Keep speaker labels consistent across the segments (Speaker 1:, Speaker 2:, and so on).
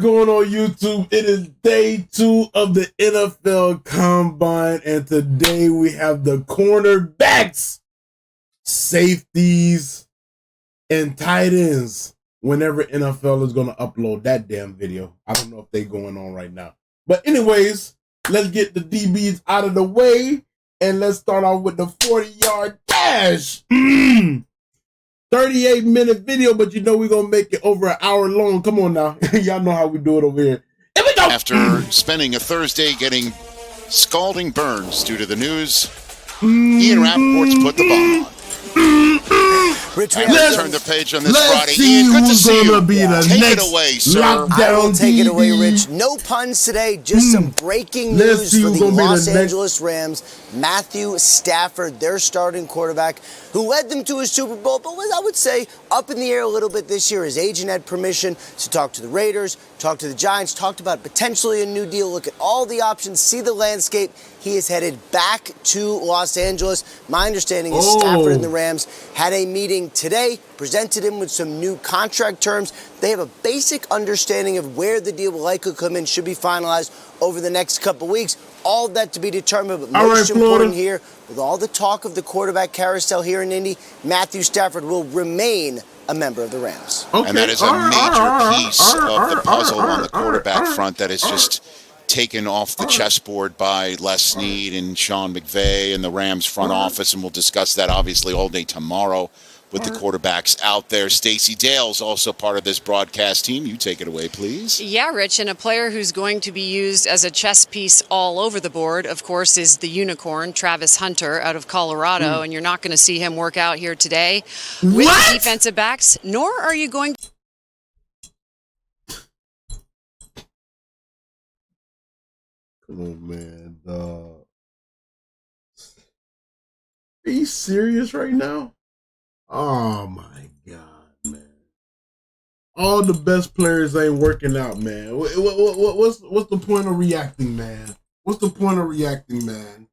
Speaker 1: Going on YouTube, it is day 2 of the NFL Combine, and today we have the cornerbacks, safeties, and tight ends. Whenever NFL is going to upload that damn video, I don't know if they're going on right now. But anyways, let's get the DBs out of the way, and let's start off with the 40-yard dash. 38-minute video, but you know we're going to make it over an hour long. Come on now. Y'all know how we do it over here. Here we go.
Speaker 2: After spending a Thursday getting scalding burns due to the news, Ian Rappaport's put the bomb on.
Speaker 3: Rich,
Speaker 2: I'm going to turn the page on this Friday.
Speaker 1: See
Speaker 2: Ian, good to see you.
Speaker 1: Be the
Speaker 2: Take
Speaker 1: next
Speaker 2: it away, sir.
Speaker 3: I will take
Speaker 1: DB.
Speaker 3: it away, Rich. No puns today, just some breaking news for the Los Angeles Rams. Matthew Stafford, their starting quarterback, who led them to a Super Bowl, but was, I would say, up in the air a little bit this year. His agent had permission to talk to the Raiders, talk to the Giants, talked about potentially a new deal, look at all the options, see the landscape. He is headed back to Los Angeles. My understanding is Stafford and the Rams had a meeting today, presented him with some new contract terms. They have a basic understanding of where the deal will likely come in, should be finalized over the next couple weeks. All of that to be determined, but most important here, with all the talk of the quarterback carousel here in Indy, Matthew Stafford will remain a member of the Rams.
Speaker 2: Okay. And that is a major piece of the puzzle on the quarterback front that is just taken off the chessboard by Les Snead and Sean McVay and the Rams front office, and we'll discuss that obviously all day tomorrow with the quarterbacks out there. Stacey Dale's also part of this broadcast team. You take it away, please.
Speaker 4: Yeah, Rich, and a player who's going to be used as a chess piece all over the board, of course, is the unicorn, Travis Hunter, out of Colorado, and you're not going to see him work out here today with the defensive backs, nor are you going to...
Speaker 1: Come on, man, dog. Are you serious right now? Oh my God, man! All the best players ain't working out, man. What's the point of reacting, man? What's the point of reacting, man?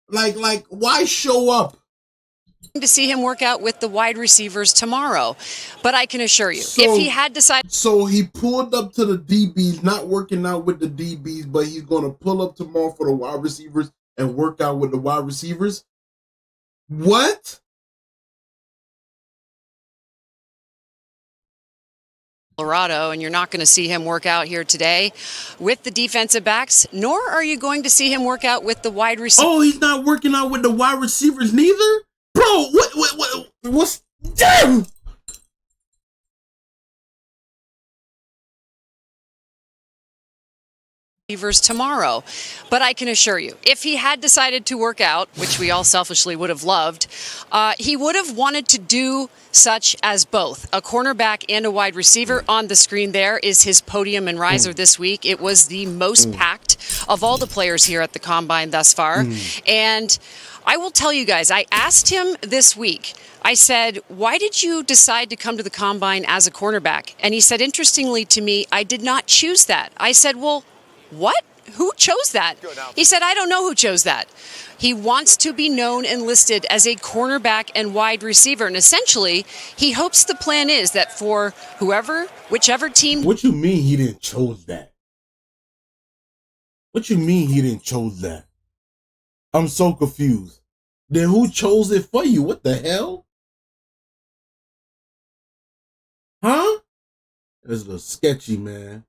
Speaker 1: Like, why show up?
Speaker 4: To see him work out with the wide receivers tomorrow, but I can assure you, if he had decided...
Speaker 1: So he pulled up to the DBs, not working out with the DBs, but he's going to pull up tomorrow for the wide receivers and work out with the wide receivers? What?
Speaker 4: Colorado, and you're not going to see him work out here today with the defensive backs, nor are you going to see him work out with the wide receivers.
Speaker 1: Oh, he's not working out with the wide receivers neither? Bro, what's... Damn!
Speaker 4: Tomorrow, but I can assure you, if he had decided to work out, which we all selfishly would have loved, he would have wanted to do such as both a cornerback and a wide receiver. On the screen there is his podium and riser this week. It was the most packed of all the players here at the Combine thus far. And I will tell you guys, I asked him this week, I said, why did you decide to come to the Combine as a cornerback? And he said, interestingly to me, I did not choose that. I said, well, what? Who chose that? He said, I don't know who chose that. He wants to be known and listed as a cornerback and wide receiver. And essentially, he hopes the plan is that for whichever team...
Speaker 1: What you mean he didn't chose that? What you mean he didn't chose that? I'm so confused. Then who chose it for you? What the hell? Huh? It's a little sketchy, man.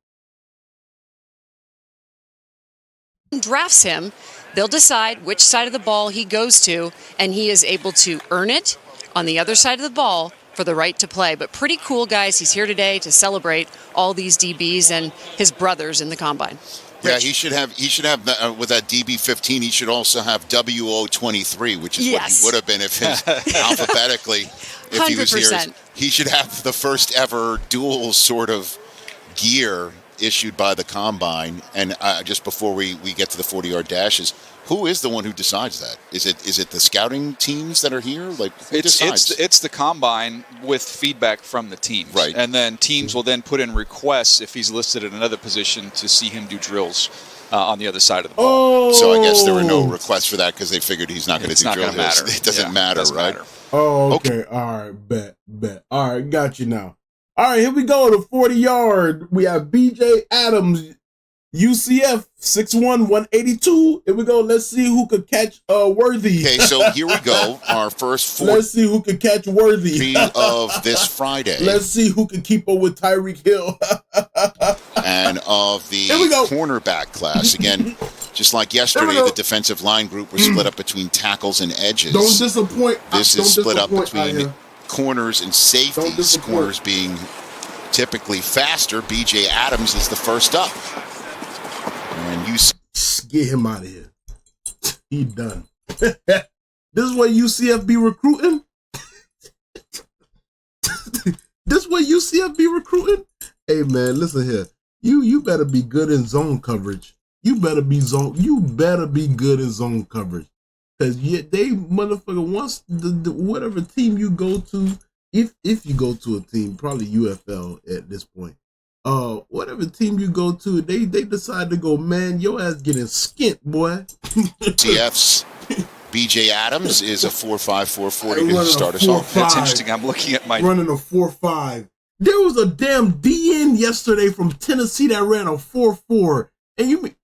Speaker 4: Drafts him, they'll decide which side of the ball he goes to, and he is able to earn it on the other side of the ball for the right to play. But pretty cool, guys. He's here today to celebrate all these DBs and his brothers in the Combine.
Speaker 2: Yeah, he should have with that DB15, he should also have WO23, which is what he would have been if his alphabetically, if 100%. He was here. He should have the first ever dual sort of gear issued by the Combine. And just before we get to the 40-yard dashes, who is the one who decides that? Is it the scouting teams that are here? Like, who decides?
Speaker 5: It's the Combine with feedback from the teams.
Speaker 2: Right.
Speaker 5: And then teams will then put in requests if he's listed at another position to see him do drills on the other side of the ball.
Speaker 2: So I guess there were no requests for that because they figured he's not going to do drills. It doesn't matter, right?
Speaker 1: Oh, okay. All right, bet. All right, got you now. All right, here we go. The 40-yard. We have BJ Adams, UCF, 6'1", 182. Here we go. Let's see who could catch Worthy.
Speaker 2: Okay, so here we go. Our first 4
Speaker 1: Let's see who could catch Worthy
Speaker 2: of this Friday.
Speaker 1: Let's see who can keep up with Tyreek Hill.
Speaker 2: And of the cornerback class. Again, just like yesterday, the defensive line group was split up between tackles and edges.
Speaker 1: Don't disappoint.
Speaker 2: This is split up between corners and safeties. Corners being typically faster. BJ Adams is the first up. And you
Speaker 1: get him out of here. He done. This is what UCF be recruiting. This what UCF be recruiting. Hey man, listen here. You better be good in zone coverage. You better be good in zone coverage. Cause they motherfucker once the whatever team you go to, if you go to a team, probably UFL at this point. Whatever team you go to, they decide to go, man, your ass getting skint, boy.
Speaker 2: TF's BJ Adams is a 4.5, 4.40 to start us off.
Speaker 5: That's interesting. I'm looking at my
Speaker 1: running a 4.5. There was a damn DN yesterday from Tennessee that ran a 4.4, and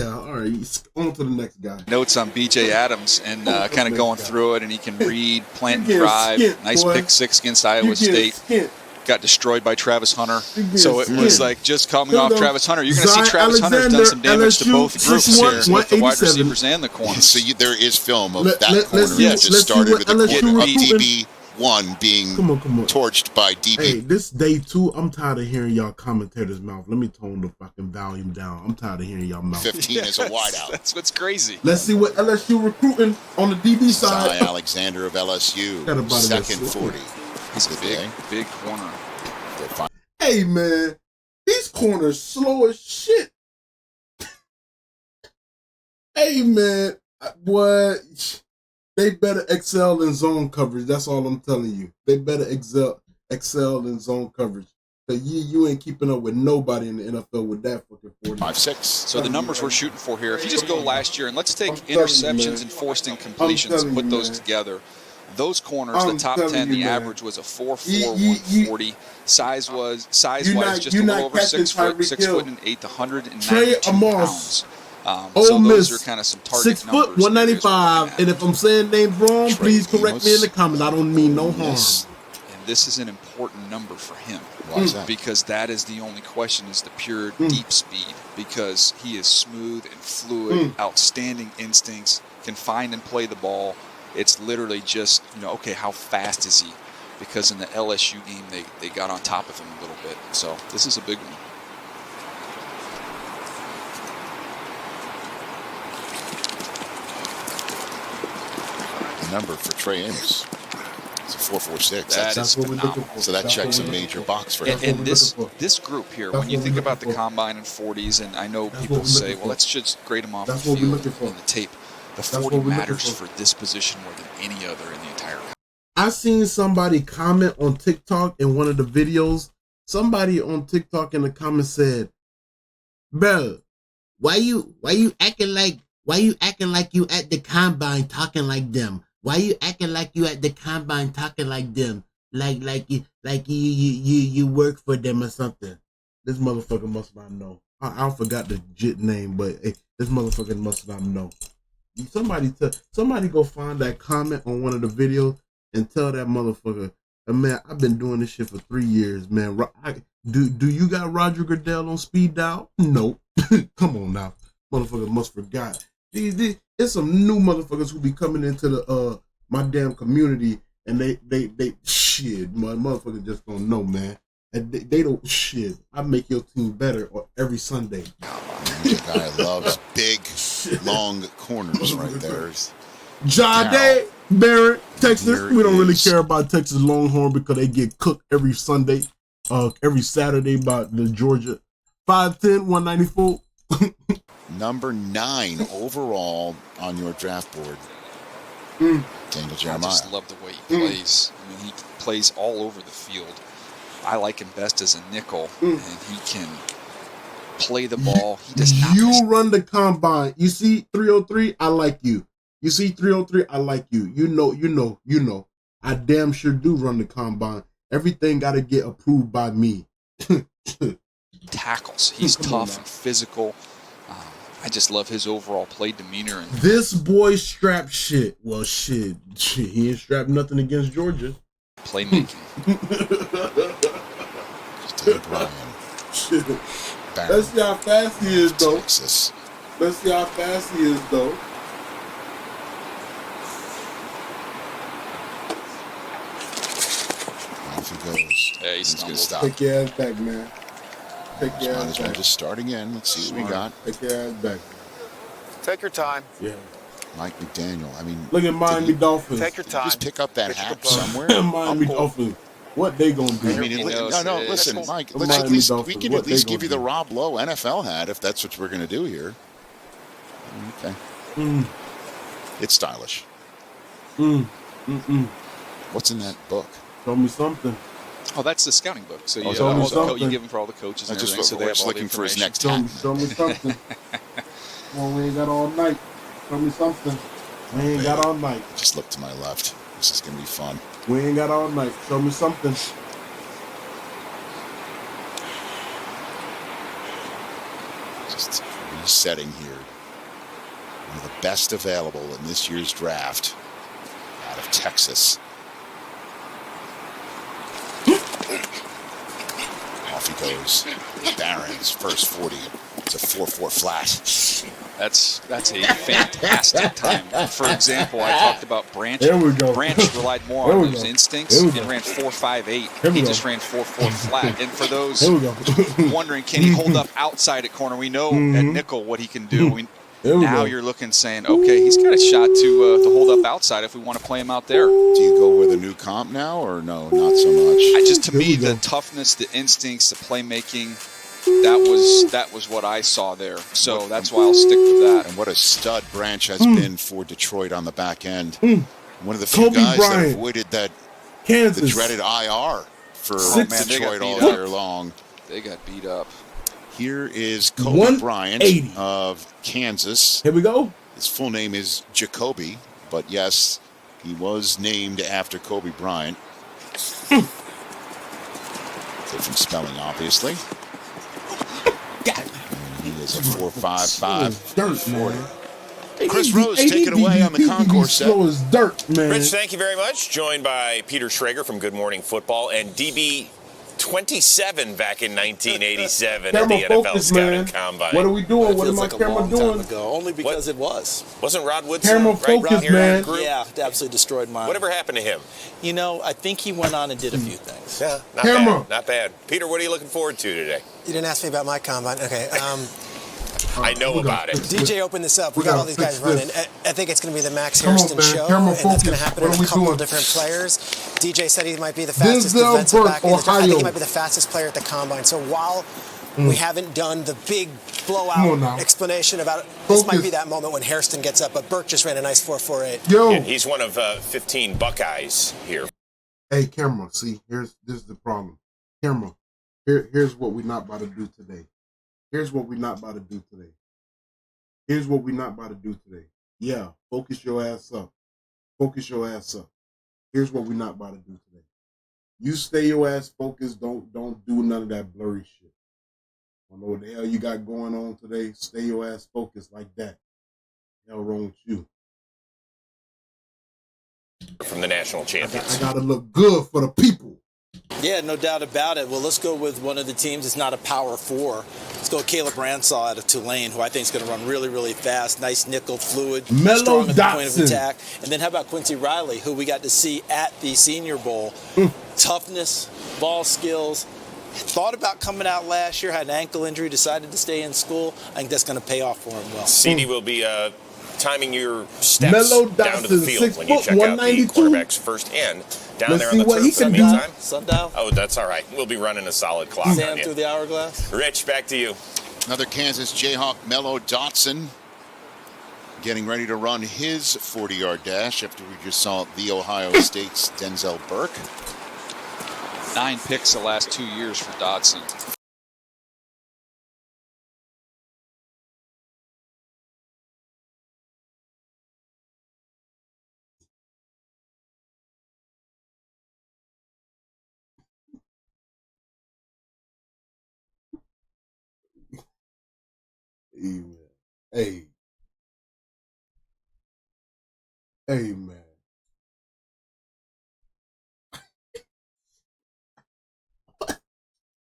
Speaker 1: all right, on to the next guy.
Speaker 5: Notes on BJ Adams and kind of going through it, and he can read, plant and drive. Nice pick 6 against Iowa State. Got destroyed by Travis Hunter. So it was like just coming off Travis Hunter. You're going to see Travis Hunter has done some damage to both groups here, both the wide receivers and the corners.
Speaker 2: So there is film of that corner that just started with the corner of DB1 being torched by DB.
Speaker 1: Hey, this day 2, I'm tired of hearing y'all commentators' mouth. Let me tone the fucking volume down. I'm tired of hearing y'all mouth.
Speaker 2: 15 is a wideout.
Speaker 5: That's what's crazy.
Speaker 1: Let's see what LSU recruiting on the DB side.
Speaker 2: Cy Alexander of LSU, second 40.
Speaker 5: He's a big corner.
Speaker 1: Hey, man. These corners slow as shit. Hey, man. What? They better excel in zone coverage. That's all I'm telling you. They better excel in zone coverage. Because you ain't keeping up with nobody in the NFL with that fucking 40.
Speaker 2: 5.6.
Speaker 5: So the numbers we're shooting for here, if you just go last year, and let's take interceptions and forced incompletions and put those together. Those corners, the top 10, the average was a 4.4, 140. Size-wise, just a little over 6 foot, 6 foot and 8, 192 pounds. So those are kind of some target
Speaker 1: 6 foot, 195. And if I'm saying names wrong, please correct me in the comments. I don't mean no harm.
Speaker 5: And this is an important number for him.
Speaker 2: Why is that?
Speaker 5: Because that is the only question, is the pure deep speed. Because he is smooth and fluid, outstanding instincts, can find and play the ball. It's literally just, okay, how fast is he? Because in the LSU game, they got on top of him a little bit. So this is a big one.
Speaker 2: The number for Trey Amos. It's a 4.46.
Speaker 5: That's phenomenal.
Speaker 2: So that checks a major box for him.
Speaker 5: And this group here, when you think about the combine and 40s, and I know people say, well, let's just grade them off the field and the tape. The 40 matters for this position more than any other in the entire country.
Speaker 1: I seen somebody comment on TikTok in one of the videos. Somebody on TikTok in the comments said, "Bro, why you acting like you at the combine talking like them? Why you acting like you at the combine talking like them? Like you work for them or something?" This motherfucker must not know. I forgot the jit name, but hey, this motherfucker must not know. Somebody go find that comment on one of the videos and tell that motherfucker, man, I've been doing this shit for 3 years, man. Do you got Roger Goodell on speed dial? Nope. Come on now. Motherfucker must forgot. There's some new motherfuckers who be coming into the my damn community, and they shit, my motherfucker just don't know, man. And they don't shit. I make your team better every Sunday.
Speaker 2: The guy loves big, long corners right there.
Speaker 1: Jade Barrett, Texas. We don't really care about Texas Longhorn because they get cooked every Sunday, every Saturday by the Georgia. 5'10", 194.
Speaker 2: Number 9 overall on your draft board. Daniel Jeremiah.
Speaker 5: I just love the way he plays. I mean, he plays all over the field. I like him best as a nickel, and he can play the ball. He does not.
Speaker 1: You run the combine. You see 303, I like you. You see 303, I like you. You know. I damn sure do run the combine. Everything got to get approved by me.
Speaker 5: Tackles. He's tough and physical. I just love his overall play demeanor. And
Speaker 1: this boy strapped shit. Well, shit. He ain't strapped nothing against Georgia.
Speaker 5: Playmaking.
Speaker 1: Shit. Let's see how fast he is, though.
Speaker 2: Texas.
Speaker 1: Let's see how fast he is, though.
Speaker 2: Off he goes.
Speaker 5: Yeah, he's
Speaker 2: going to stop.
Speaker 1: Take your ass back, man. Take your ass back.
Speaker 2: Just start again. Let's see what we got.
Speaker 1: Take your ass back.
Speaker 3: Take your time.
Speaker 1: Yeah.
Speaker 2: Mike McDaniel. I mean,
Speaker 1: look at Miami Dolphins.
Speaker 3: Take your time.
Speaker 2: Just pick up that hat somewhere.
Speaker 1: Miami Dolphins. What they gonna do?
Speaker 2: I mean, no. Listen, Mike. We can at least give you the Rob Lowe NFL hat if that's what we're going to do here. Okay. It's stylish. What's in that book?
Speaker 1: Show me something.
Speaker 5: Oh, that's the scouting book. So you, you give them for all the coaches and everything. So they have all the
Speaker 2: looking for his next
Speaker 1: hat. Show me something. Well, we ain't got all night. Show me something. We ain't got all night.
Speaker 2: Just look to my left. This is going to be fun.
Speaker 1: We ain't got all night. Show me something.
Speaker 2: Just resetting here. One of the best available in this year's draft out of Texas. Off he goes. Barron's first 40. It's a 4.4 flat.
Speaker 5: That's a fantastic time. For example, I talked about Branch.
Speaker 1: There we go.
Speaker 5: Branch relied more on those instincts and ran 4.58. He just ran 4.4 flat. And for those wondering, can he hold up outside at corner? We know at nickel what he can do. Now you're looking, saying, okay, he's got a shot to hold up outside if we want to play him out there.
Speaker 2: Do you go with a new comp now, or no, not so much?
Speaker 5: To me, the toughness, the instincts, the playmaking, that was what I saw there. So that's why I'll stick with that.
Speaker 2: And what a stud Branch has been for Detroit on the back end. One of the few guys that avoided the dreaded IR for Detroit all year long.
Speaker 5: They got beat up.
Speaker 2: Here is Kobe Bryant of Kansas.
Speaker 1: Here we go.
Speaker 2: His full name is Jacoby, but yes, he was named after Kobe Bryant. Different spelling, obviously. And he is a 4.55.
Speaker 1: Dirt, man.
Speaker 2: Chris Rose taking away on the concourse set.
Speaker 1: Slow as dirt, man.
Speaker 6: Rich, thank you very much. Joined by Peter Schrager from Good Morning Football and DB 27 back in 1987 at the NFL Scouting Combine.
Speaker 1: What are we doing? What am my camera doing?
Speaker 7: Only because it was.
Speaker 6: Wasn't Rod Woodson
Speaker 1: camera
Speaker 6: right
Speaker 1: focus,
Speaker 6: here
Speaker 1: man.
Speaker 7: Yeah, it absolutely destroyed mine.
Speaker 6: Whatever happened to him?
Speaker 7: You know, I think he went on and did a few things.
Speaker 6: Yeah, not bad. Peter, what are you looking forward to today?
Speaker 8: You didn't ask me about my combine. Okay.
Speaker 6: I know about it.
Speaker 8: DJ opened this up. We got all these guys running. I think it's going to be the Max Hairston show, and it's going to happen in a couple of different players. DJ said he might be the fastest defensive back in the draft. I think he might be the fastest player at the combine. So while we haven't done the big blowout explanation about it, this might be that moment when Hairston gets up. But Burke just ran a nice 4.48.
Speaker 1: Yo,
Speaker 6: and he's one of 15 Buckeyes here.
Speaker 1: Hey, camera. See, this is the problem. Camera. Here's what we're not about to do today. Here's what we're not about to do today. Here's what we're not about to do today. Yeah, focus your ass up. Focus your ass up. Here's what we're not about to do today. You stay your ass focused. Don't do none of that blurry shit. I don't know what the hell you got going on today. Stay your ass focused like that. The hell wrong with you?
Speaker 6: From the national champions.
Speaker 1: I gotta look good for the people.
Speaker 7: Yeah, no doubt about it. Well, let's go with one of the teams that's not a power four. Let's go with Caleb Bransall out of Tulane, who I think is going to run really, really fast. Nice nickel, fluid, strong at the point of attack. And then how about Quincy Riley, who we got to see at the Senior Bowl? Toughness, ball skills. Thought about coming out last year, had an ankle injury, decided to stay in school. I think that's going to pay off for him well.
Speaker 6: CD will be timing your steps down to the field when you check out the quarterback's first end. Down there on the turf in the meantime.
Speaker 7: Sundial?
Speaker 6: Oh, that's all right. We'll be running a solid clock on you.
Speaker 7: Through the hourglass.
Speaker 6: Rich, back to you.
Speaker 2: Another Kansas Jayhawk, Mello Dotson, getting ready to run his 40-yard dash after we just saw the Ohio State's Denzel Burke.
Speaker 5: 9 picks the last 2 years for Dotson.
Speaker 1: Hey. Hey, man.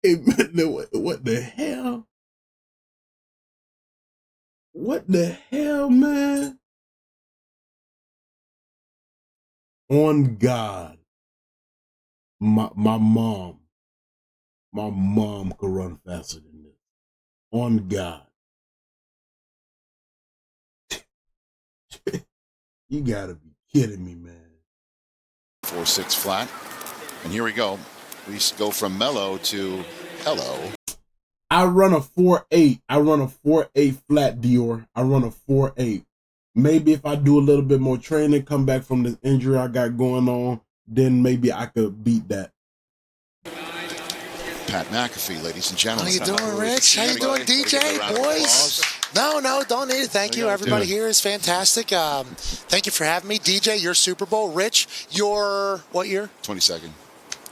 Speaker 1: Hey, man, what the hell? What the hell, man? On God. My mom could run faster than this. On God. You gotta be kidding me, man.
Speaker 2: 4-6 flat. And here we go. We go from mellow to hello.
Speaker 1: I run a 4.8. I run a 4.8 flat, Dior. I run a 4.8. Maybe if I do a little bit more training, come back from this injury I got going on, then maybe I could beat that.
Speaker 2: Pat McAfee, ladies and gentlemen.
Speaker 9: How you doing, Rich? How you doing, DJ? Boys? No, don't need it. Thank you. Everybody here is fantastic. Thank you for having me. DJ, your Super Bowl. Rich, your what year?
Speaker 2: 22nd.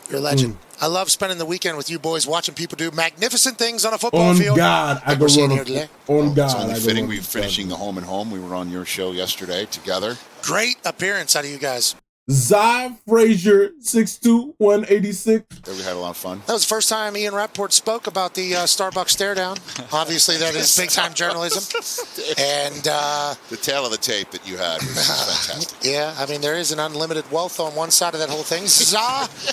Speaker 9: You're a legend. I love spending the weekend with you boys, watching people do magnificent things on a football field.
Speaker 1: On God, I go run here today. On God,
Speaker 2: it's only fitting we're finishing the home and home. We were on your show yesterday together.
Speaker 9: Great appearance out of you guys.
Speaker 1: Zy Frazier, 6'2", 186.
Speaker 2: We had a lot of fun.
Speaker 9: That was the first time Ian Rappaport spoke about the Starbucks stare down. Obviously, that is big-time journalism. And
Speaker 2: the tail of the tape that you had was fantastic.
Speaker 9: Yeah, I mean, there is an unlimited wealth on one side of that whole thing. Zy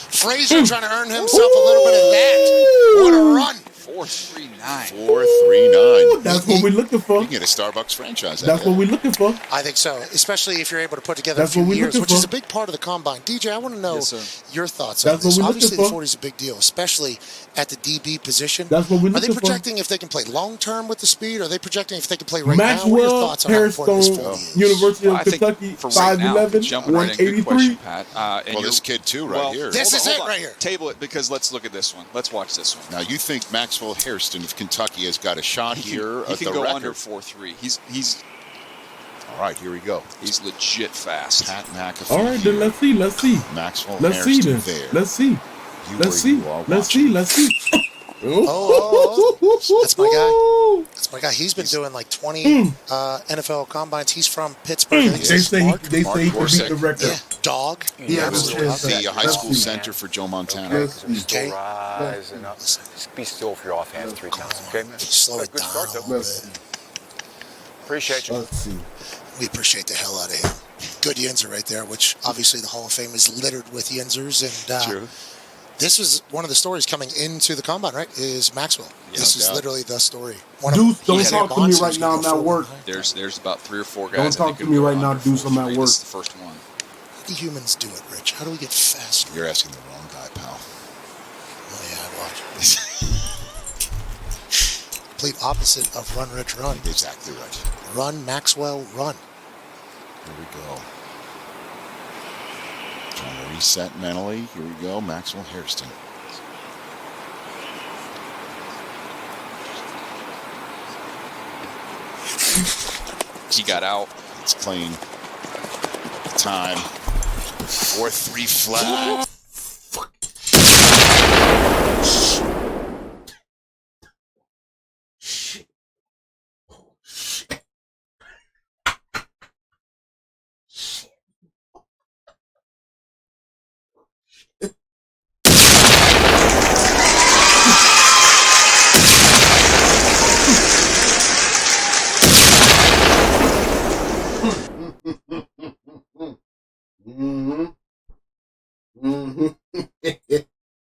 Speaker 9: Frazier trying to earn himself a little bit of that. What a run.
Speaker 5: 439.
Speaker 2: 439.
Speaker 1: That's what we're looking for.
Speaker 2: You can get a Starbucks franchise.
Speaker 1: That's what we're looking for.
Speaker 9: I think so, especially if you're able to put together a few years, which is a big part of the combine. DJ, I want to know your thoughts on this. Obviously, the 40 is a big deal, especially at the DB position.
Speaker 1: That's what we're looking for.
Speaker 9: Are they projecting if they can play long-term with the speed? Or are they projecting if they can play right now? What are your thoughts on how important this 40 is?
Speaker 1: University of Kentucky, 5'11", 183.
Speaker 2: Well, this kid, too, right here.
Speaker 9: This is it right here.
Speaker 5: Table it, because let's look at this one. Let's watch this one.
Speaker 2: Now, you think Maxwell Hairston of Kentucky has got a shot here
Speaker 5: he
Speaker 2: at the
Speaker 5: can go
Speaker 2: record.
Speaker 5: under 4.3. He's
Speaker 2: all right, here we go.
Speaker 5: He's legit fast.
Speaker 2: Pat McAfee.
Speaker 1: All right, then let's see.
Speaker 2: Maxwell
Speaker 1: Hairston
Speaker 2: there.
Speaker 1: Let's see.
Speaker 9: Oh, that's my guy. That's my guy. He's been doing like 20 NFL combines. He's from Pittsburgh.
Speaker 1: They say he could beat the record.
Speaker 9: Yeah, dog.
Speaker 2: Yeah, the high school center for Joe Montana.
Speaker 9: Okay.
Speaker 10: Rise and up. Be still for your offhand 3 counts, okay?
Speaker 9: Slow it down a little bit.
Speaker 10: Appreciate you.
Speaker 1: Let's see.
Speaker 9: We appreciate the hell out of him. Good Yinzer right there, which obviously the Hall of Fame is littered with Yinzers. And
Speaker 2: True.
Speaker 9: This was one of the stories coming into the combine, right? Is Maxwell. Yeah, this is literally the story.
Speaker 1: Deuce, don't talk to me right now. I'm at work.
Speaker 5: There's about 3 or 4 guys.
Speaker 1: Don't talk to me right now, Deuce. I'm at work.
Speaker 5: This is the first one.
Speaker 9: How do humans do it, Rich? How do we get faster?
Speaker 2: You're asking the wrong guy, pal.
Speaker 9: Oh, yeah, I watch. Complete opposite of run, Rich, run.
Speaker 2: Exactly right.
Speaker 9: Run, Maxwell, run.
Speaker 2: Here we go. Trying to reset mentally. Here we go. Maxwell Hairston.
Speaker 5: He got out.
Speaker 2: It's clean. Time. 4.3 flat.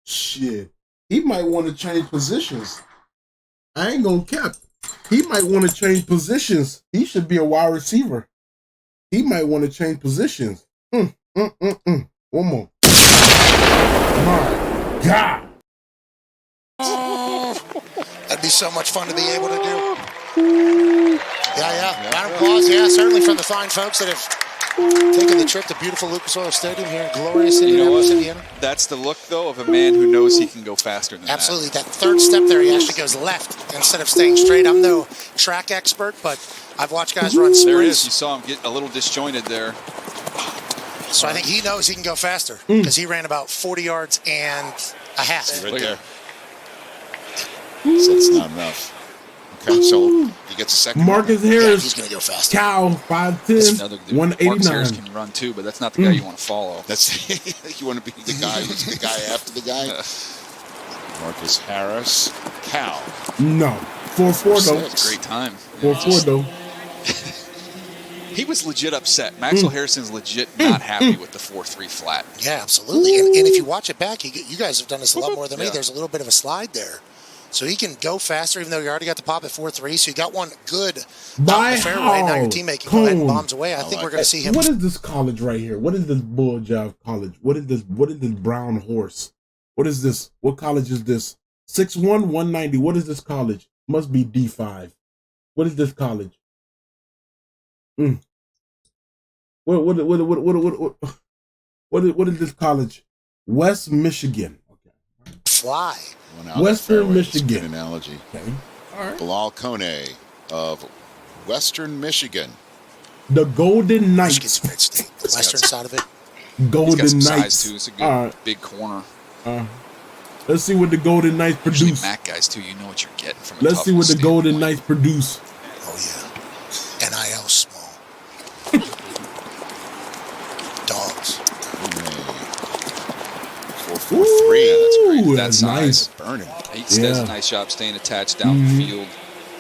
Speaker 1: Shit. He might want to change positions. I ain't gonna cap. He might want to change positions. He should be a wide receiver. He might want to change positions. One more. My God.
Speaker 9: That'd be so much fun to be able to do. Yeah. Round of applause. Yeah, certainly from the fine folks that have taken the trip to beautiful Lucas Oil Stadium here in glorious Indianapolis, Indiana.
Speaker 5: That's the look, though, of a man who knows he can go faster than
Speaker 9: Absolutely. That third step there, he actually goes left instead of staying straight. I'm no track expert, but I've watched guys run sprints.
Speaker 5: There it is. You saw him get a little disjointed there.
Speaker 9: So I think he knows he can go faster because he ran about 40 yards and a half.
Speaker 2: Right there. So it's not enough. Okay, so he gets a second.
Speaker 1: Marcus Harris.
Speaker 9: He's going to go fast.
Speaker 1: Cow, 5'10", 189.
Speaker 5: Marcus Harris can run too, but that's not the guy you want to follow.
Speaker 2: That's you want to be the guy who's the guy after the guy. Marcus Harris, Cow.
Speaker 1: No, 4.4 though.
Speaker 5: That's a great time.
Speaker 1: 4.4 though.
Speaker 5: He was legit upset. Maxwell Harrison's legit not happy with the 4.3 flat.
Speaker 9: Yeah, absolutely. And if you watch it back, you guys have done this a lot more than me. There's a little bit of a slide there. So he can go faster, even though you already got the pop at 4.3. So you got one good out in the fairway. Now your teammate can go ahead and bombs away. I think we're going to see him.
Speaker 1: What is this college right here? What is this bull job college? What is this brown horse? What is this? What college is this? 6'1", 190. What is this college? Must be D5. What is this college? What is this college? West Michigan. Okay.
Speaker 9: Fly.
Speaker 1: Western Michigan.
Speaker 2: Good analogy.
Speaker 1: Okay. All right.
Speaker 2: Bilal Kone of Western Michigan.
Speaker 1: The Golden Knights.
Speaker 9: Michigan's great state. The western side of it.
Speaker 1: Golden
Speaker 5: He's got some
Speaker 1: Knights.
Speaker 5: size too. It's a good big corner.
Speaker 1: Let's see what the Golden Knights produce.
Speaker 5: Usually MAC guys too. You know what you're getting from.
Speaker 1: Let's see what the Golden Knights produce.
Speaker 9: Oh yeah. NIL small. Dogs.
Speaker 2: 4.43.
Speaker 5: That's great. That
Speaker 1: That's
Speaker 5: size.
Speaker 1: nice.
Speaker 2: Burning.
Speaker 5: He does a nice job staying attached down the field.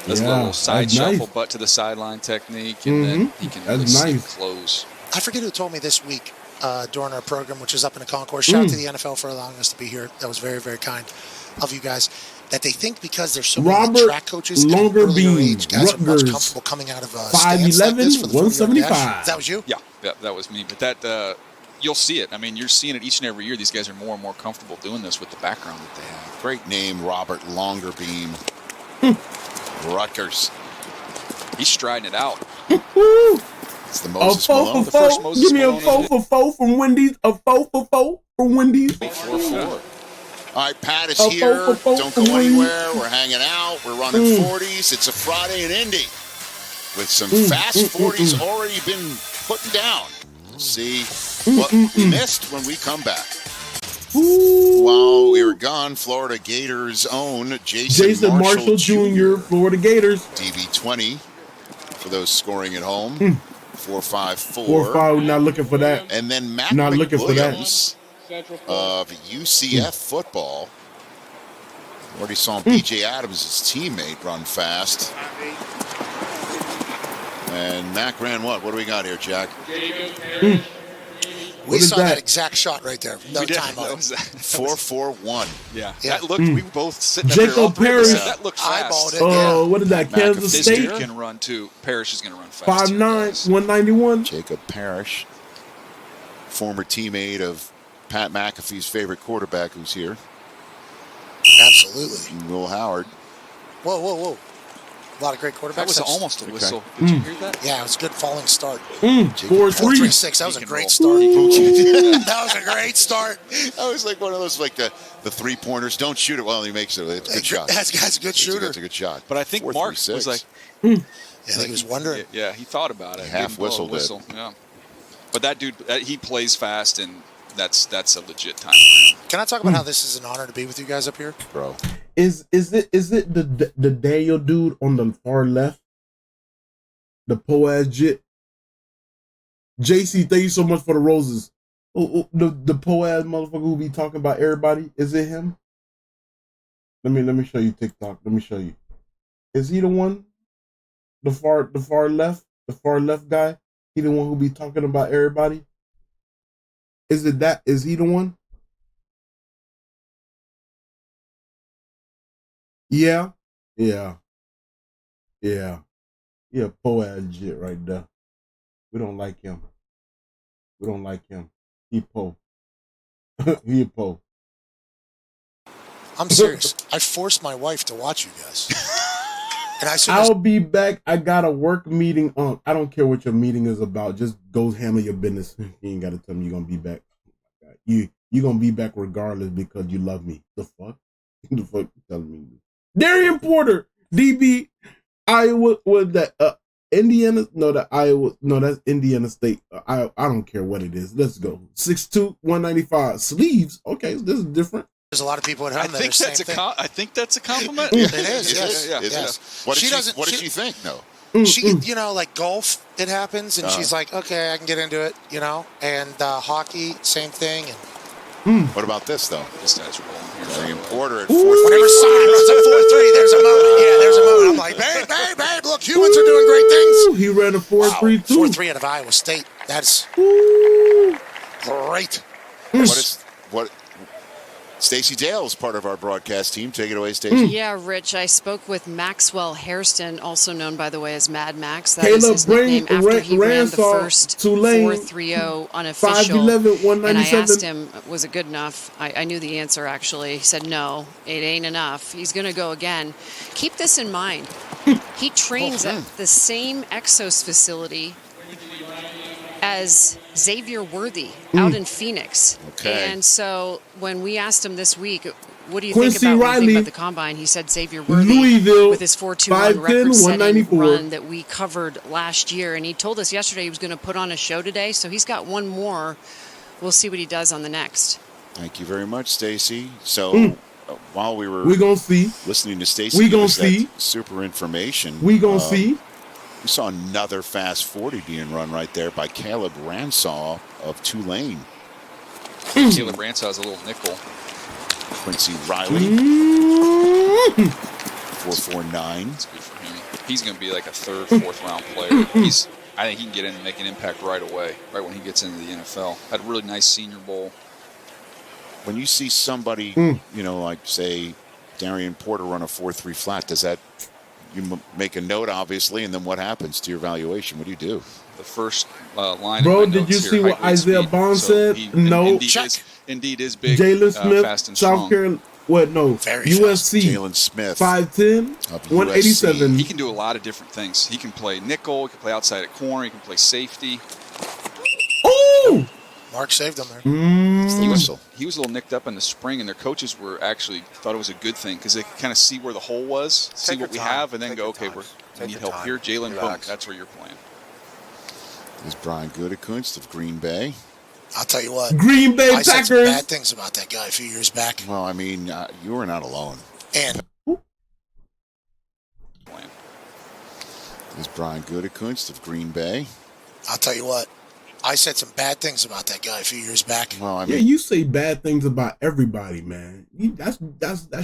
Speaker 5: Does a little side
Speaker 1: that's
Speaker 5: shuffle,
Speaker 1: nice.
Speaker 5: butt to the sideline technique, and then he can really
Speaker 1: That's
Speaker 5: see
Speaker 1: nice.
Speaker 5: close.
Speaker 9: I forget who told me this week during our program, which was up in the concourse. Shout out to the NFL for allowing us to be here. That was very, very kind of you guys. That they think because there's so many track coaches at an earlier age, guys are much comfortable coming out of stands like this for the
Speaker 1: 175.
Speaker 9: dash. That was you?
Speaker 5: Yeah, that was me. But that you'll see it. I mean, you're seeing it each and every year. These guys are more and more comfortable doing this with the background that they have.
Speaker 2: Great name, Robert Longerbeam. Rutgers.
Speaker 5: He's striding it out.
Speaker 2: It's the Moses Malone.
Speaker 5: The first Moses
Speaker 1: Give me a
Speaker 5: Malone
Speaker 1: 4 for 4 from Wendy's. A 4 for 4 from Wendy's.
Speaker 2: 4-4. All right, Pat is
Speaker 1: A
Speaker 2: here.
Speaker 1: 4 for 4
Speaker 2: Don't go
Speaker 1: from
Speaker 2: anywhere. We're hanging out. We're running 40s. It's a Friday in Indy with some fast 40s already been putting down. We'll see what we missed when we come back. While we were gone, Florida Gators' own Jason Marshall
Speaker 1: Jr., Florida Gators.
Speaker 2: DB20 for those scoring at home. 4.54.
Speaker 1: 4.5. Not looking for that.
Speaker 2: And then Matt
Speaker 1: Not looking for that.
Speaker 2: McWilliams of UCF football. Already saw B.J. Adams, his teammate, run fast. And Mac ran what? What do we got here, Jack?
Speaker 9: We saw that exact shot right there. No time on it.
Speaker 2: 4.41.
Speaker 5: Yeah. That looked, we both sitting up
Speaker 1: Jacob
Speaker 5: there.
Speaker 1: Parrish.
Speaker 5: That looked fast.
Speaker 9: Eyeballed it.
Speaker 1: Oh, what is that? Kansas
Speaker 5: This
Speaker 1: State?
Speaker 5: dude can run too. Parrish is going to run fast.
Speaker 1: 5'9", 191.
Speaker 2: Jacob Parrish, former teammate of Pat McAfee's favorite quarterback who's here.
Speaker 9: Absolutely.
Speaker 2: Will Howard.
Speaker 9: Whoa. A lot of great quarterbacks.
Speaker 5: That was almost a whistle. Did you hear that?
Speaker 9: Yeah, it was a good falling start.
Speaker 1: 4.3.
Speaker 9: That was a great start. That was a great start.
Speaker 2: I was like one of those, like the 3-pointers. Don't shoot it. Well, he makes it. It's a good shot.
Speaker 9: That's a good shooter.
Speaker 2: It's a good shot.
Speaker 5: But I think Mark was like,
Speaker 9: I think he was wondering.
Speaker 5: Yeah, he thought about it.
Speaker 2: Half whistled it.
Speaker 5: Yeah. But that dude, he plays fast, and that's a legit time.
Speaker 9: Can I talk about how this is an honor to be with you guys up here,
Speaker 2: Bro?
Speaker 1: Is it the Daniel dude on the far left? The po-ass jit? JC, thank you so much for the roses. The po-ass motherfucker who be talking about everybody, is it him? Let me show you TikTok. Let me show you. Is he the one? The far left guy? He the one who be talking about everybody? Is it that? Is he the one? Yeah. Po-ass jit right there. We don't like him. He po. He a po.
Speaker 9: I'm serious. I forced my wife to watch you guys. And
Speaker 1: I'll be back. I got a work meeting. I don't care what your meeting is about. Just go handle your business. You ain't got to tell me you're going to be back. You're going to be back regardless because you love me. The fuck? The fuck you telling me? Darian Porter, DB, Iowa, was that Indiana? No, that Iowa. No, that's Indiana State. I don't care what it is. Let's go. 6'2", 195. Sleeves. Okay, this is different.
Speaker 9: There's a lot of people at home.
Speaker 5: I think that's a compliment.
Speaker 9: It is. Yes.
Speaker 2: Yes. What did she think? No.
Speaker 9: She, like golf, it happens, and she's like, okay, I can get into it, and hockey, same thing. And
Speaker 2: What about this, though?
Speaker 5: This guy's rolling here.
Speaker 2: Darian Porter at 4-3.
Speaker 9: Whenever Sion runs at 4-3, there's a moment. Yeah, there's a moment. I'm like, babe, look, humans are doing great things.
Speaker 1: He ran a 4-3 too.
Speaker 9: 4-3 out of Iowa State. That's great.
Speaker 2: What? Stacey Dale is part of our broadcast team. Take it away, Stacey.
Speaker 4: Yeah, Rich, I spoke with Maxwell Hairston, also known, by the way, as Mad Max. That is his nickname after he ran the first 4.30 unofficial.
Speaker 1: 5'11", 197.
Speaker 4: And I asked him, was it good enough? I knew the answer, actually. He said, no, it ain't enough. He's going to go again. Keep this in mind. He trains at the same Exos facility as Xavier Worthy out in Phoenix.
Speaker 2: Okay.
Speaker 4: And so when we asked him this week, what do you
Speaker 1: Quincy
Speaker 4: think about
Speaker 1: Riley,
Speaker 4: when you think about the combine? He said Xavier Worthy
Speaker 1: Louisville,
Speaker 4: with his 4.21 record-setting run that we covered last year. And he told us yesterday he was going to put on a show today, so he's got one more. We'll see what he does on the next.
Speaker 2: Thank you very much, Stacey. So while we were listening to Stacey give us that super information, we saw another fast 40 being run right there by Caleb Ransaw of Tulane.
Speaker 5: Caleb Ransaw is a little nickel.
Speaker 2: Quincy Riley, 4.49.
Speaker 5: That's good for him. He's going to be like a third, fourth round player. I think he can get in and make an impact right away, right when he gets into the NFL. Had a really nice Senior Bowl.
Speaker 2: When you see somebody, like say Darian Porter run a 4.3 flat, does that make a note, obviously, and then what happens to your evaluation? What do you do?
Speaker 5: The first line.
Speaker 1: Bro, did you see what Isaiah Bond said? No.
Speaker 5: Indeed is big.
Speaker 1: Jalen Smith,
Speaker 5: fast and strong.
Speaker 1: South Carolina. USC.
Speaker 2: Jalen Smith,
Speaker 1: 5'10", 187.
Speaker 5: He can do a lot of different things. He can play nickel. He can play outside at corner. He can play safety.
Speaker 1: Oh!
Speaker 9: Mark saved him there.
Speaker 5: He was a little nicked up in the spring, and their coaches were actually thought it was a good thing because they could kind of see where the hole was, see what we have, and then go, okay, we need help here. Jalen, boom, that's where you're playing.
Speaker 2: Is Brian Gutekunst of Green Bay.
Speaker 9: I'll tell you what.
Speaker 1: Green Bay Packers.
Speaker 9: I said some bad things about that guy a few years back.
Speaker 2: Well, I mean, you were not alone.
Speaker 9: And
Speaker 2: is Brian Gutekunst of Green Bay.
Speaker 9: I'll tell you what. I said some bad things about that guy a few years back.
Speaker 2: Well, I mean,
Speaker 1: you say bad things about everybody, man. That's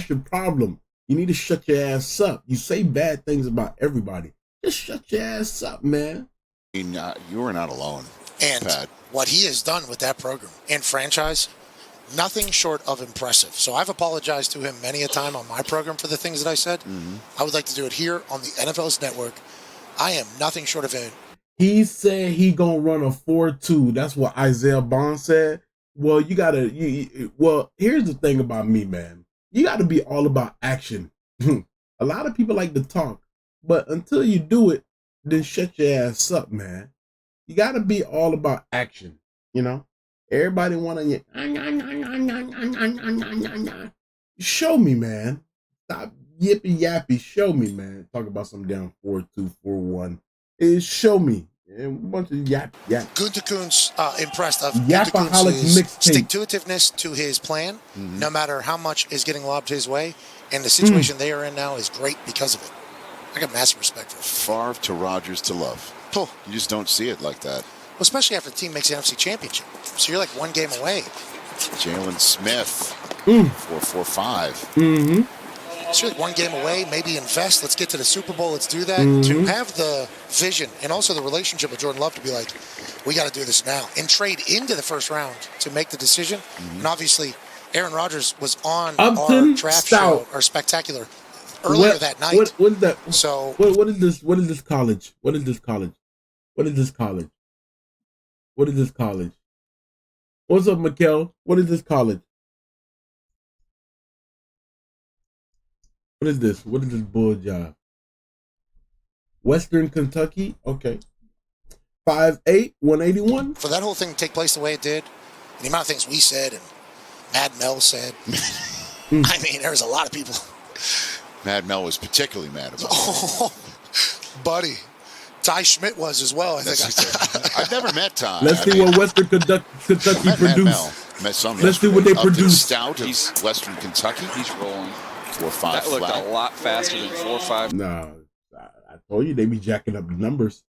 Speaker 1: your problem. You need to shut your ass up. You say bad things about everybody. Just shut your ass up, man.
Speaker 2: I mean, you were not alone.
Speaker 9: And
Speaker 2: Pat,
Speaker 9: what he has done with that program and franchise, nothing short of impressive. So I've apologized to him many a time on my program for the things that I said. I would like to do it here on the NFL's network. I am nothing short of it.
Speaker 1: He said he gonna run a 4.2. That's what Isaiah Bond said. Well, well, here's the thing about me, man. You got to be all about action. A lot of people like to talk, but until you do it, then shut your ass up, man. You got to be all about action. Everybody want to show me, man. Stop yippy yappy. Show me, man. Talk about some damn 4.2, 4.1. Show me. A bunch of yap.
Speaker 9: Gutekunst impressed of
Speaker 1: Yapaholic
Speaker 9: stick-to-itiveness to his plan, no matter how much is getting lobbed his way. And the situation they are in now is great because of it. I got massive respect for it.
Speaker 2: Favre to Rodgers to Love.
Speaker 9: Oh.
Speaker 2: You just don't see it like that.
Speaker 9: Well, especially after the team makes the NFC Championship. So you're like one game away.
Speaker 2: Jalen Smith, 4.45.
Speaker 9: So you're like one game away, maybe invest. Let's get to the Super Bowl. Let's do that. To have the vision and also the relationship with Jordan Love to be like, we got to do this now. And trade into the first round to make the decision. And obviously, Aaron Rodgers was on our draft show, our spectacular, earlier that night.
Speaker 1: What is that?
Speaker 9: So
Speaker 1: what is this? What is this college? What is this college? What is this college? What is this college? What's up, Mikkel? What is this college? What is this? What is this bull job? Western Kentucky? Okay. 5'8", 181.
Speaker 9: For that whole thing to take place the way it did, and the amount of things we said and Mad Mel said, I mean, there was a lot of people.
Speaker 2: Mad Mel was particularly mad about it.
Speaker 9: Oh, buddy. Ty Schmidt was as well. I think.
Speaker 2: I've never met Ty.
Speaker 1: Let's see what Western Kentucky produced. Let's see what they produce.
Speaker 2: Stout of Western Kentucky.
Speaker 5: He's rolling.
Speaker 2: 4.5
Speaker 5: That looked
Speaker 2: flat.
Speaker 5: a lot faster than 4.5.
Speaker 1: No, I told you they be jacking up the numbers.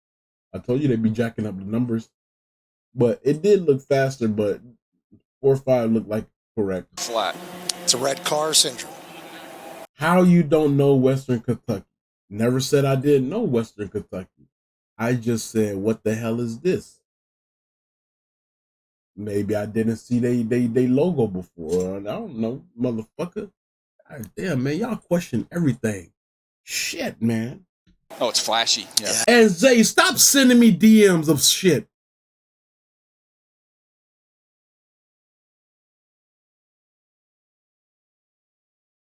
Speaker 1: But it did look faster, but 4.5 looked like correct.
Speaker 5: Flat.
Speaker 9: It's a red car syndrome.
Speaker 1: How you don't know Western Kentucky? Never said I didn't know Western Kentucky. I just said, what the hell is this? Maybe I didn't see they logo before. I don't know, motherfucker. God damn, man, y'all question everything. Shit, man.
Speaker 5: Oh, it's flashy. Yeah.
Speaker 1: And Zay, stop sending me DMs of shit.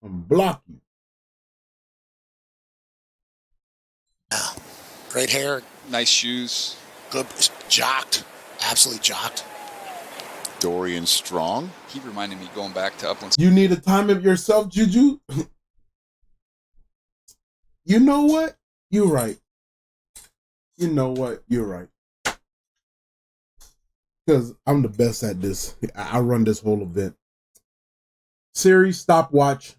Speaker 1: I'm blocking.
Speaker 9: Yeah. Great hair.
Speaker 5: Nice shoes.
Speaker 9: Good. Jocked. Absolutely jocked.
Speaker 2: Dorian Strong.
Speaker 5: He reminded me going back to Uplands.
Speaker 1: You need a time of yourself, Juju? You know what? You're right. You know what? You're right. Because I'm the best at this. I run this whole event. Siri, stopwatch.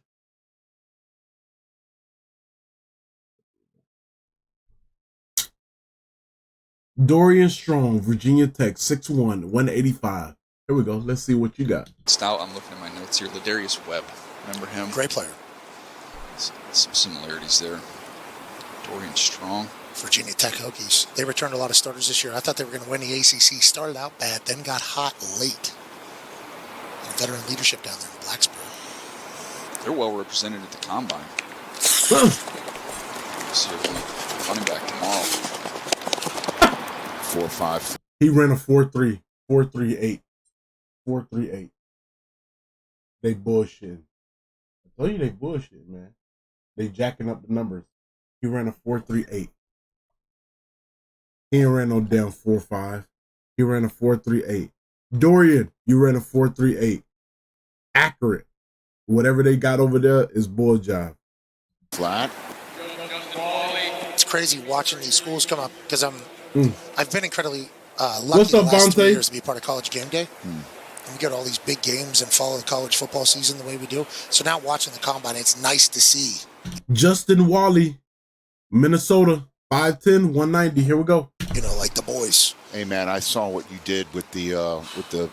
Speaker 1: Dorian Strong, Virginia Tech, 6'1", 185. Here we go. Let's see what you got.
Speaker 5: Stout, I'm looking at my notes here. Ladarius Webb. Remember him?
Speaker 9: Great player.
Speaker 5: Some similarities there. Dorian Strong.
Speaker 9: Virginia Tech Hokies. They returned a lot of starters this year. I thought they were going to win the ACC. Started out bad, then got hot late. And veteran leadership down there in Blacksburg.
Speaker 5: They're well represented at the Combine. See if running back tomorrow.
Speaker 2: 4.5.
Speaker 1: He ran a 4.3. 4.38. 4.38. They bullshit. I told you they bullshit, man. They jacking up the numbers. He ran a 4.38. He ain't ran no damn 4.5. He ran a 4.38. Dorian, you ran a 4.38. Accurate. Whatever they got over there is bull job.
Speaker 2: Flat.
Speaker 9: It's crazy watching these schools come up because I've been incredibly lucky
Speaker 1: What's up,
Speaker 9: the last 3
Speaker 1: Bonte?
Speaker 9: years to be part of College Game Day. And we get all these big games and follow the college football season the way we do. So now watching the Combine, it's nice to see.
Speaker 1: Justin Wally, Minnesota, 5'10", 190. Here we go.
Speaker 9: You know, like the boys.
Speaker 2: Hey man, I saw what you did with the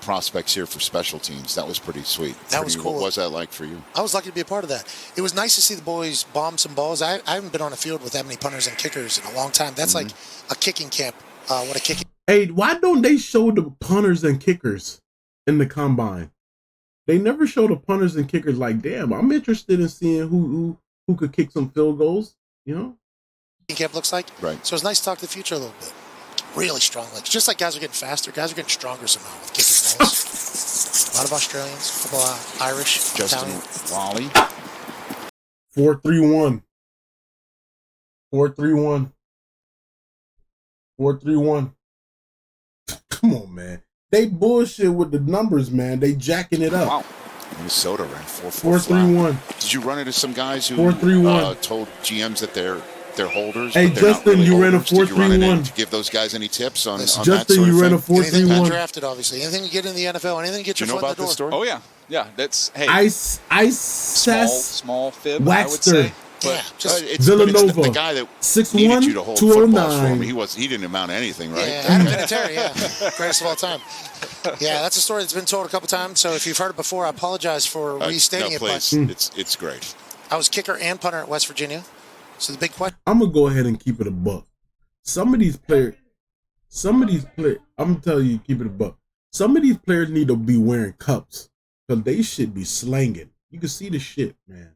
Speaker 2: prospects here for special teams. That was pretty sweet.
Speaker 9: That was cool.
Speaker 2: What was that like for you?
Speaker 9: I was lucky to be a part of that. It was nice to see the boys bomb some balls. I haven't been on a field with that many punters and kickers in a long time. That's like a kicking camp. What a kicking.
Speaker 1: Hey, why don't they show the punters and kickers in the Combine? They never show the punters and kickers. Like, damn, I'm interested in seeing who could kick some field goals, you know?
Speaker 9: Camp looks like.
Speaker 2: Right.
Speaker 9: So it's nice to talk to the future a little bit. Really strong legs. Just like guys are getting faster, guys are getting stronger somehow with kicking balls. A lot of Australians, a couple of Irish,
Speaker 2: Justin
Speaker 9: Italian.
Speaker 2: Wally.
Speaker 1: 4.31. 4.31. 4.31. Come on, man. They bullshit with the numbers, man. They jacking it up.
Speaker 2: Wow. Minnesota ran 4.4.
Speaker 1: 4.31.
Speaker 2: Did you run into some guys who
Speaker 1: 4.31.
Speaker 2: Told GMs that they're holders?
Speaker 1: Hey,
Speaker 2: but they're not
Speaker 1: Justin,
Speaker 2: really
Speaker 1: you ran a
Speaker 2: holders? Did you run
Speaker 1: 4.31.
Speaker 2: into to give those guys any tips on
Speaker 1: Justin,
Speaker 2: that sort
Speaker 1: you
Speaker 2: of
Speaker 1: ran a
Speaker 2: thing?
Speaker 1: 4.31.
Speaker 9: Anything got drafted, obviously. Anything you get in the NFL, anything you get
Speaker 2: Do
Speaker 9: your
Speaker 2: you know
Speaker 9: foot in
Speaker 2: about
Speaker 9: the door.
Speaker 2: this story?
Speaker 5: Oh yeah. That's small fib.
Speaker 1: Waxter.
Speaker 5: I would say.
Speaker 9: Yeah, just
Speaker 2: It's
Speaker 1: Villanova.
Speaker 2: the guy that
Speaker 1: 6'1",
Speaker 2: needed you to hold footballs for him.
Speaker 1: 209.
Speaker 2: He didn't amount to anything, right?
Speaker 9: yeah, Adam Vinatieri, yeah, greatest of all time. Yeah, that's a story that's been told a couple times. So if you've heard it before, I apologize for restating
Speaker 2: no,
Speaker 9: it.
Speaker 2: please.
Speaker 9: But
Speaker 2: It's great.
Speaker 9: I was kicker and punter at West Virginia. So the big question.
Speaker 1: I'm gonna go ahead and keep it a buck. Some of these players, I'm gonna tell you, keep it a buck. Some of these players need to be wearing cups because they should be slanging. You can see the shit, man.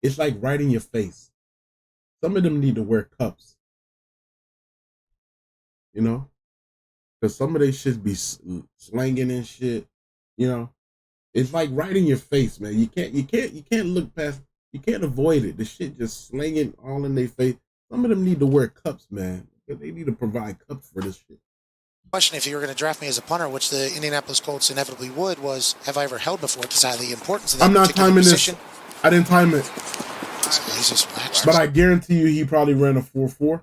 Speaker 1: It's like right in your face. Some of them need to wear cups, you know, because some of they should be slanging and shit. You know, it's like right in your face, man. You can't look past. You can't avoid it. The shit just slinging all in their face. Some of them need to wear cups, man. They need to provide cups for this shit.
Speaker 9: Question: if you were going to draft me as a punter, which the Indianapolis Colts inevitably would, was have I ever held before? Because I had the importance of that.
Speaker 1: I'm not
Speaker 9: particular
Speaker 1: timing
Speaker 9: position.
Speaker 1: this. I didn't time it.
Speaker 9: Jesus,
Speaker 1: But I guarantee you, he probably ran a 4.4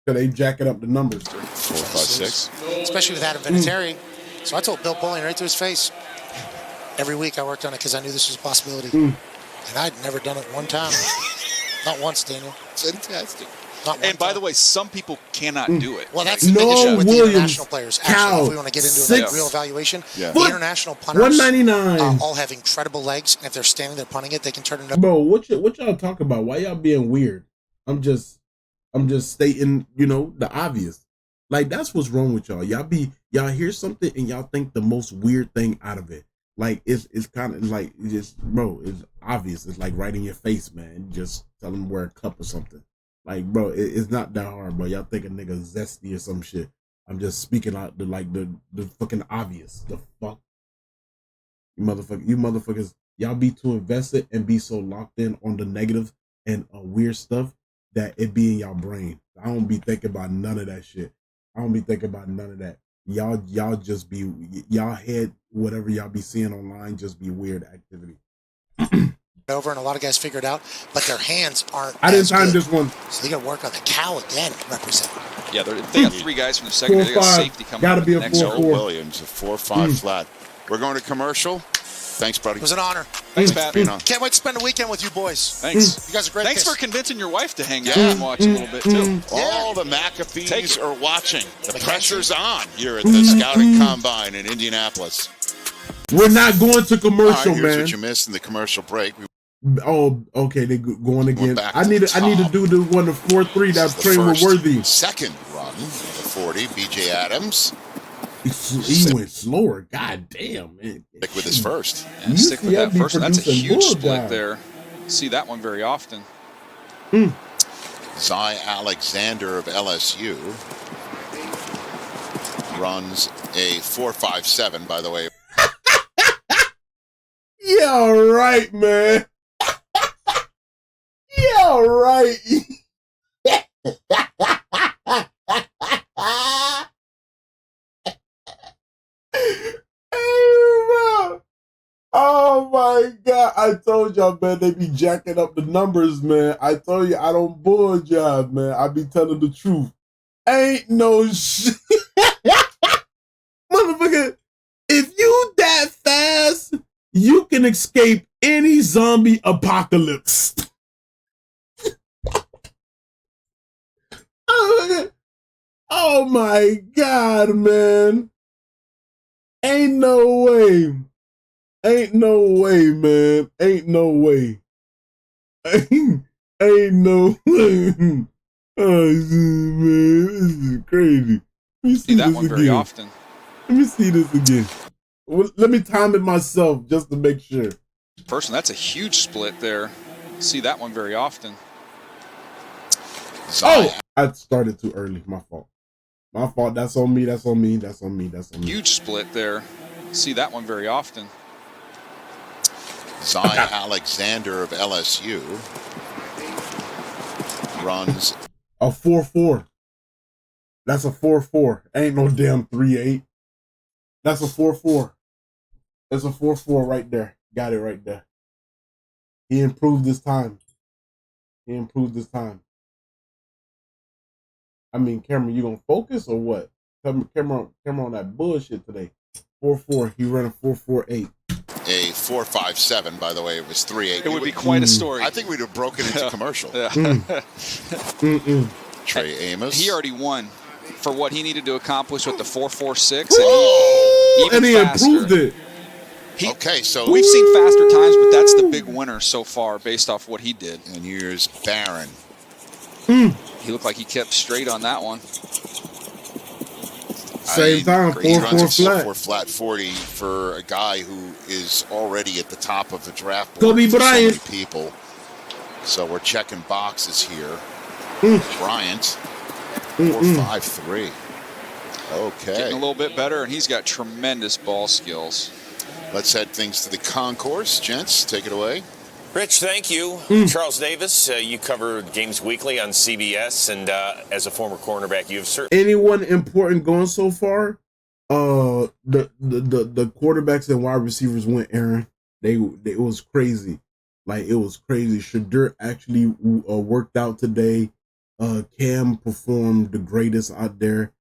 Speaker 1: because they jacking up the numbers.
Speaker 2: 4.56.
Speaker 9: Especially with Adam Vinatieri. So I told Bill Polian right to his face, Every week I worked on it because I knew this was a possibility. And I'd never done it one time. Not once, Daniel.
Speaker 5: Fantastic.
Speaker 9: Not one
Speaker 5: And by
Speaker 9: time.
Speaker 5: the way, some people cannot do it.
Speaker 9: Well, that's the big issue with the international players. Actually, if we want to get into
Speaker 1: six,
Speaker 9: a real evaluation,
Speaker 2: Yeah.
Speaker 9: the international punters
Speaker 1: 199.
Speaker 9: all have incredible legs, and if they're standing there punting it, they can turn it up.
Speaker 1: Bro, what y'all talking about? Why y'all being weird? I'm just stating, the obvious. Like, that's what's wrong with y'all. Y'all hear something and y'all think the most weird thing out of it. Like, it's kind of like, it's obvious. It's like right in your face, man. Just tell them wear a cup or something. Like, bro, it's not that hard, bro. Y'all think a nigga zesty or some shit. I'm just speaking out the fucking obvious. The fuck? You motherfuckers, y'all be too invested and be so locked in on the negative and weird stuff that it be in y'all brain. I don't be thinking about none of that shit. I don't be thinking about none of that. Y'all just be, y'all head, whatever y'all be seeing online, just be weird activity.
Speaker 9: Over, and a lot of guys figure it out, but their hands aren't.
Speaker 1: I didn't time this one.
Speaker 9: So they got to work on the cow again. Represent.
Speaker 5: Yeah, they got 3 guys from the secondary. They got safety coming.
Speaker 1: Gotta be a
Speaker 5: next
Speaker 1: 4-4.
Speaker 2: Williams, a 4-5 flat. We're going to commercial. Thanks, buddy.
Speaker 9: It was an honor.
Speaker 5: Thanks, Pat.
Speaker 9: Can't wait to spend a weekend with you boys.
Speaker 5: Thanks.
Speaker 9: You guys are great.
Speaker 5: Thanks for convincing your wife to hang out and watch a little bit, too.
Speaker 2: All the McAfees are watching. The pressure's on here at the Scouting Combine in Indianapolis.
Speaker 1: We're not going to commercial,
Speaker 2: Here's
Speaker 1: man.
Speaker 2: what you missed in the commercial break.
Speaker 1: Oh, okay, they going again.
Speaker 2: Back
Speaker 1: I need to do the one of 4-3 that train with Worthy.
Speaker 2: Second run of the 40, BJ Adams.
Speaker 1: He went slower. God damn, man.
Speaker 2: Stick with his first.
Speaker 5: Yeah, stick with that first one. That's a huge split there. See that one very often.
Speaker 2: Zy Alexander of LSU runs a 4.57, by the way.
Speaker 1: Yeah, right, man. Yeah, right. Oh my God. I told y'all, man, they be jacking up the numbers, man. I told you, I don't bull job, man. I be telling the truth. Ain't no shit. Motherfucker, if you that fast, you can escape any zombie apocalypse. Oh my God, man. Ain't no way. Ain't no way, man. Ain't no way. Ain't no way. Oh, man, this is crazy. Let me see
Speaker 5: that
Speaker 1: this
Speaker 5: one
Speaker 1: again.
Speaker 5: very often.
Speaker 1: Let me see this again. Well, let me time it myself just to make sure.
Speaker 5: Person, that's a huge split there. See that one very often.
Speaker 1: Oh, I started too early. My fault. My fault. That's on me. That's on me. That's on me. That's on me.
Speaker 5: Huge split there. See that one very often.
Speaker 2: Zy Alexander of LSU runs
Speaker 1: a 4-4. That's a 4-4. Ain't no damn 3-8. That's a 4-4. That's a 4-4 right there. Got it right there. He improved his time. He improved his time. I mean, Cameron, you gonna focus or what? Cameron on that bullshit today. 4-4. He ran a 4.48.
Speaker 2: a 4.57, by the way. It was 3.8.
Speaker 5: It would be quite a story.
Speaker 2: I think we'd have broken into commercial. Trey Amos.
Speaker 5: He already won for what he needed to accomplish with the 4.46.
Speaker 1: And he improved it.
Speaker 2: Okay, so
Speaker 5: we've seen faster times, but that's the big winner so far based off what he did.
Speaker 2: And here's Barron.
Speaker 5: He looked like he kept straight on that one.
Speaker 1: Same time, 4.4 flat.
Speaker 2: 4.4 flat 40 for a guy who is already at the top of the draft board.
Speaker 1: Kobe Bryant.
Speaker 2: So many people. So we're checking boxes here. Bryant, 4.53. Okay.
Speaker 5: Getting a little bit better, and he's got tremendous ball skills.
Speaker 2: Let's head things to the concourse. Gents, take it away.
Speaker 6: Rich, thank you. Charles Davis, you cover games weekly on CBS, and as a former cornerback, you have certainly...
Speaker 1: Anyone important going so far? The quarterbacks and wide receivers went, Aaron. It was crazy. Like, it was crazy. Shadur actually worked out today. Cam performed the greatest out there.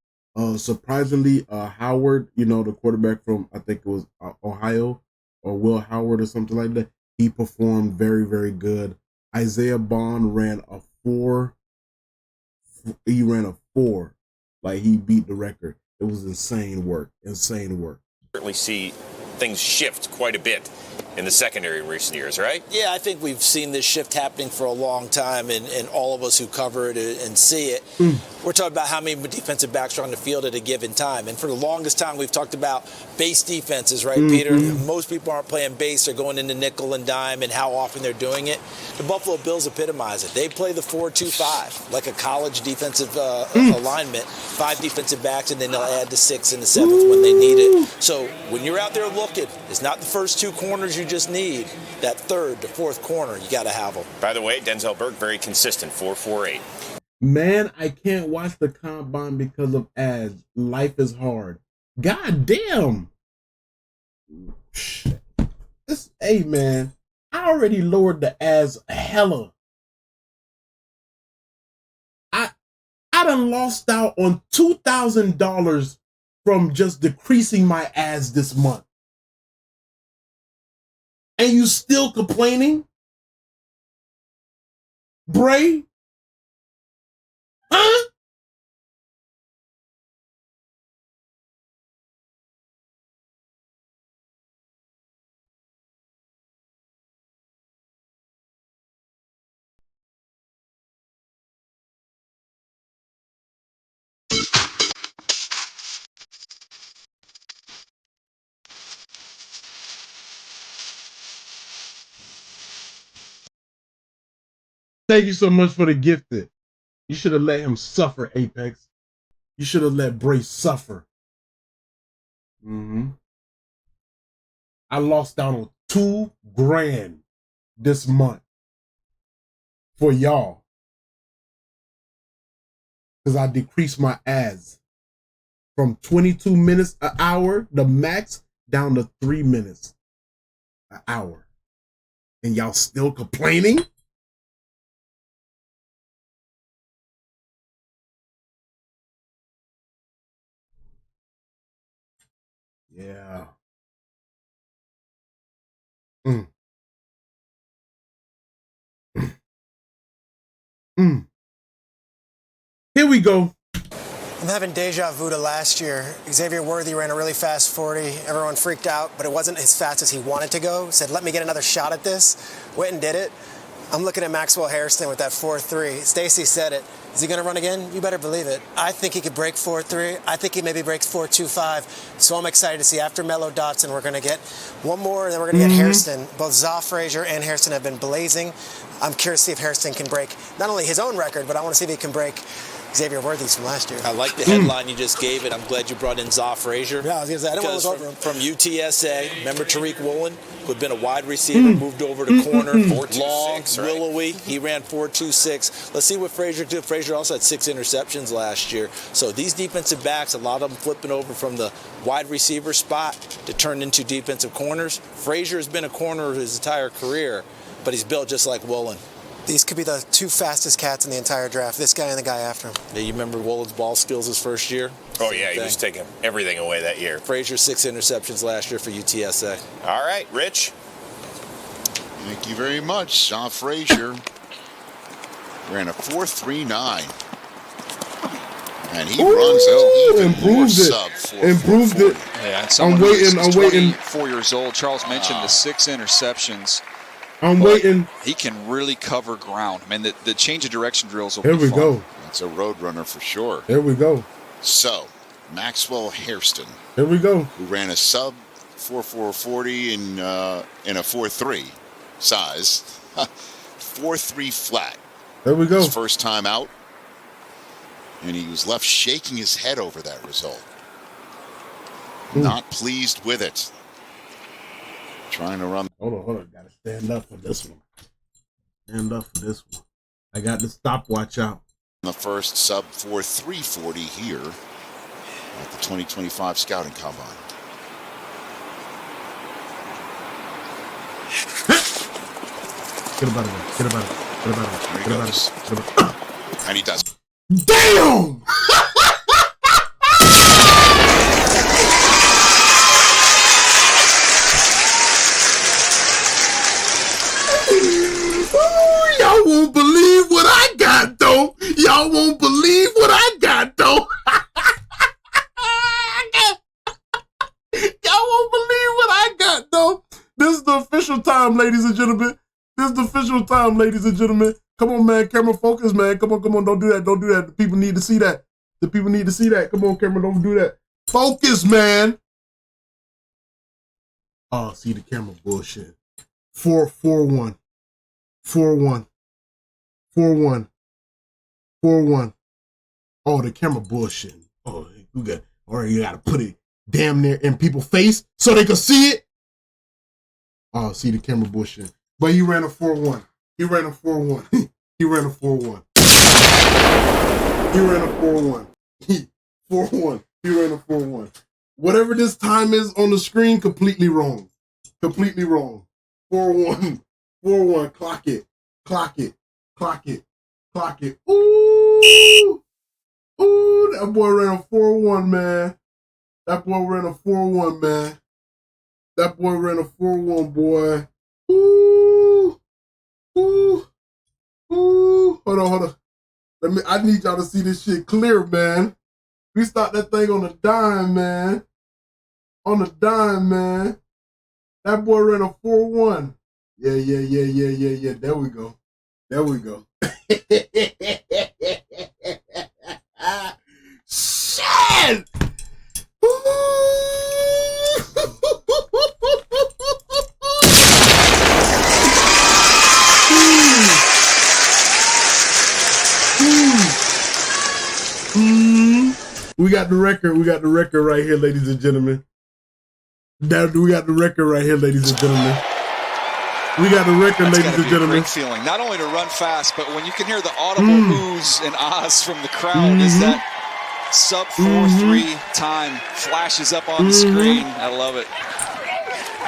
Speaker 1: Surprisingly, Howard, the quarterback from, I think it was Ohio, or Will Howard or something like that. He performed very, very good. Isaiah Bond ran a 4. He ran a 4. Like, he beat the record. It was insane work. Insane work.
Speaker 6: Certainly see things shift quite a bit in the secondary in recent years, right?
Speaker 7: Yeah, I think we've seen this shift happening for a long time, and all of us who cover it and see it, we're talking about how many defensive backs are on the field at a given time. And for the longest time, we've talked about base defenses, right, Peter? Most people aren't playing base. They're going into nickel and dime and how often they're doing it. The Buffalo Bills epitomize it. They play the 4-2-5, like a college defensive alignment, 5 defensive backs, and then they'll add the 6 and the 7th when they need it. So when you're out there looking, it's not the first 2 corners you just need. That 3rd, the 4th corner, you got to have them.
Speaker 6: By the way, Denzel Burke, very consistent, 4.48.
Speaker 1: Man, I can't watch the combine because of ads. Life is hard. God damn. Hey, man, I already lowered the ads hella. I done lost out on $2,000 from just decreasing my ads this month. And you still complaining? Bray? Huh? Thank you so much for the gifted. You should have let him suffer, Apex. You should have let Bray suffer. I lost out on $2,000 this month for y'all because I decreased my ads from 22 minutes an hour, the max, down to 3 minutes an hour. And y'all still complaining? Yeah. Here we go.
Speaker 8: I'm having deja vu to last year. Xavier Worthy ran a really fast 40. Everyone freaked out, but it wasn't as fast as he wanted to go. Said, let me get another shot at this. Went and did it. I'm looking at Maxwell Hairston with that 4.3. Stacy said it. Is he going to run again? You better believe it. I think he could break 4.3. I think he maybe breaks 4.25. So I'm excited to see after Mello Dotson, we're going to get one more, and then we're going to get Hairston. Both Zoff Frazier and Hairston have been blazing. I'm curious to see if Hairston can break not only his own record, but I want to see if he can break Xavier Worthy's from last year.
Speaker 7: I like the headline you just gave it. I'm glad you brought in Zoff Frazier.
Speaker 8: Yeah, I was going to say, I didn't want to look over him.
Speaker 7: From UTSA, remember Tariq Woolen, who had been a wide receiver, moved over to corner, long, willowy. He ran 4.26. Let's see what Frazier did. Frazier also had 6 interceptions last year. So these defensive backs, a lot of them flipping over from the wide receiver spot to turn into defensive corners. Frazier has been a corner his entire career, but he's built just like Woolen.
Speaker 8: These could be the 2 fastest cats in the entire draft, this guy and the guy after him.
Speaker 7: Yeah, you remember Woolen's ball skills his first year?
Speaker 6: Oh, yeah, he was taking everything away that year.
Speaker 7: Frazier, 6 interceptions last year for UTSA.
Speaker 6: All right, Rich.
Speaker 2: Thank you very much. Zoff Frazier ran a 4.39. And he runs even more sub 4.40.
Speaker 1: Improved it.
Speaker 5: Yeah,
Speaker 1: I'm waiting.
Speaker 5: 4 years old. Charles mentioned the 6 interceptions.
Speaker 1: I'm waiting.
Speaker 5: He can really cover ground. I mean, the change of direction drills will
Speaker 1: Here
Speaker 5: be
Speaker 1: we
Speaker 5: fun.
Speaker 1: go.
Speaker 2: That's a road runner for sure.
Speaker 1: Here we go.
Speaker 2: So, Maxwell Hairston.
Speaker 1: Here we go.
Speaker 2: Who ran a sub 4.40 in a 4.3 size. 4.3 flat.
Speaker 1: There we go.
Speaker 2: His first time out. And he was left shaking his head over that result. Not pleased with it. Trying to run.
Speaker 1: Hold on. Gotta stand up for this one. Stand up for this one. I got the stopwatch out.
Speaker 2: The first sub 4.340 here at the 2025 Scouting Combine.
Speaker 1: Get about it. Get about it. Get about it.
Speaker 2: There he
Speaker 1: Get about
Speaker 2: goes.
Speaker 1: it. Get about it.
Speaker 2: And he does.
Speaker 1: Damn! time, ladies and gentlemen. This is the official time, ladies and gentlemen. Come on, man. Camera focus, man. Come on. Don't do that. Don't do that. The people need to see that. The people need to see that. Come on, camera. Don't do that. Focus, man. Oh, see the camera bullshit. 4-1. 4-1. 4-1. 4-1. Oh, the camera bullshit. Oh, you gotta put it damn near in people's face so they can see it. Oh, see the camera bullshit. But he ran a 4-1. He ran a 4-1. He ran a 4-1. He ran a 4-1. 4-1. He ran a 4-1. Whatever this time is on the screen, completely wrong. Completely wrong. 4-1. 4-1. Clock it. Clock it. Clock it. Clock it. Ooh. Ooh, that boy ran a 4-1, man. That boy ran a 4-1, man. That boy ran a 4-1, boy. Ooh. Ooh. Ooh. Hold on. I need y'all to see this shit clear, man. We start that thing on a dime, man. On a dime, man. That boy ran a 4-1. Yeah. There we go. There we go. Shit! We got the record. We got the record right here, ladies and gentlemen. We got the record right here, ladies and gentlemen. We got the record, ladies and gentlemen.
Speaker 5: Great feeling, not only to run fast, but when you can hear the audible oohs and ahs from the crowd, as that sub 4.3 time flashes up on the screen. I love it.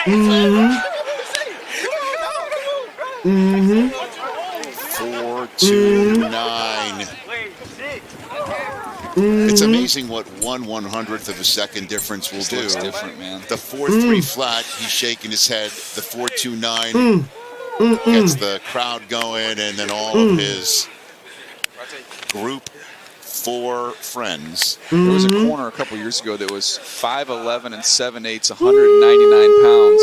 Speaker 2: 4.29. It's amazing what 1/100th of a second difference will do.
Speaker 5: Different, man.
Speaker 2: The 4.3 flat, he's shaking his head. The 4.29 gets the crowd going, and then all of his group 4 friends.
Speaker 5: There was a corner a couple years ago that was 5'11" and 7/8, 199 pounds,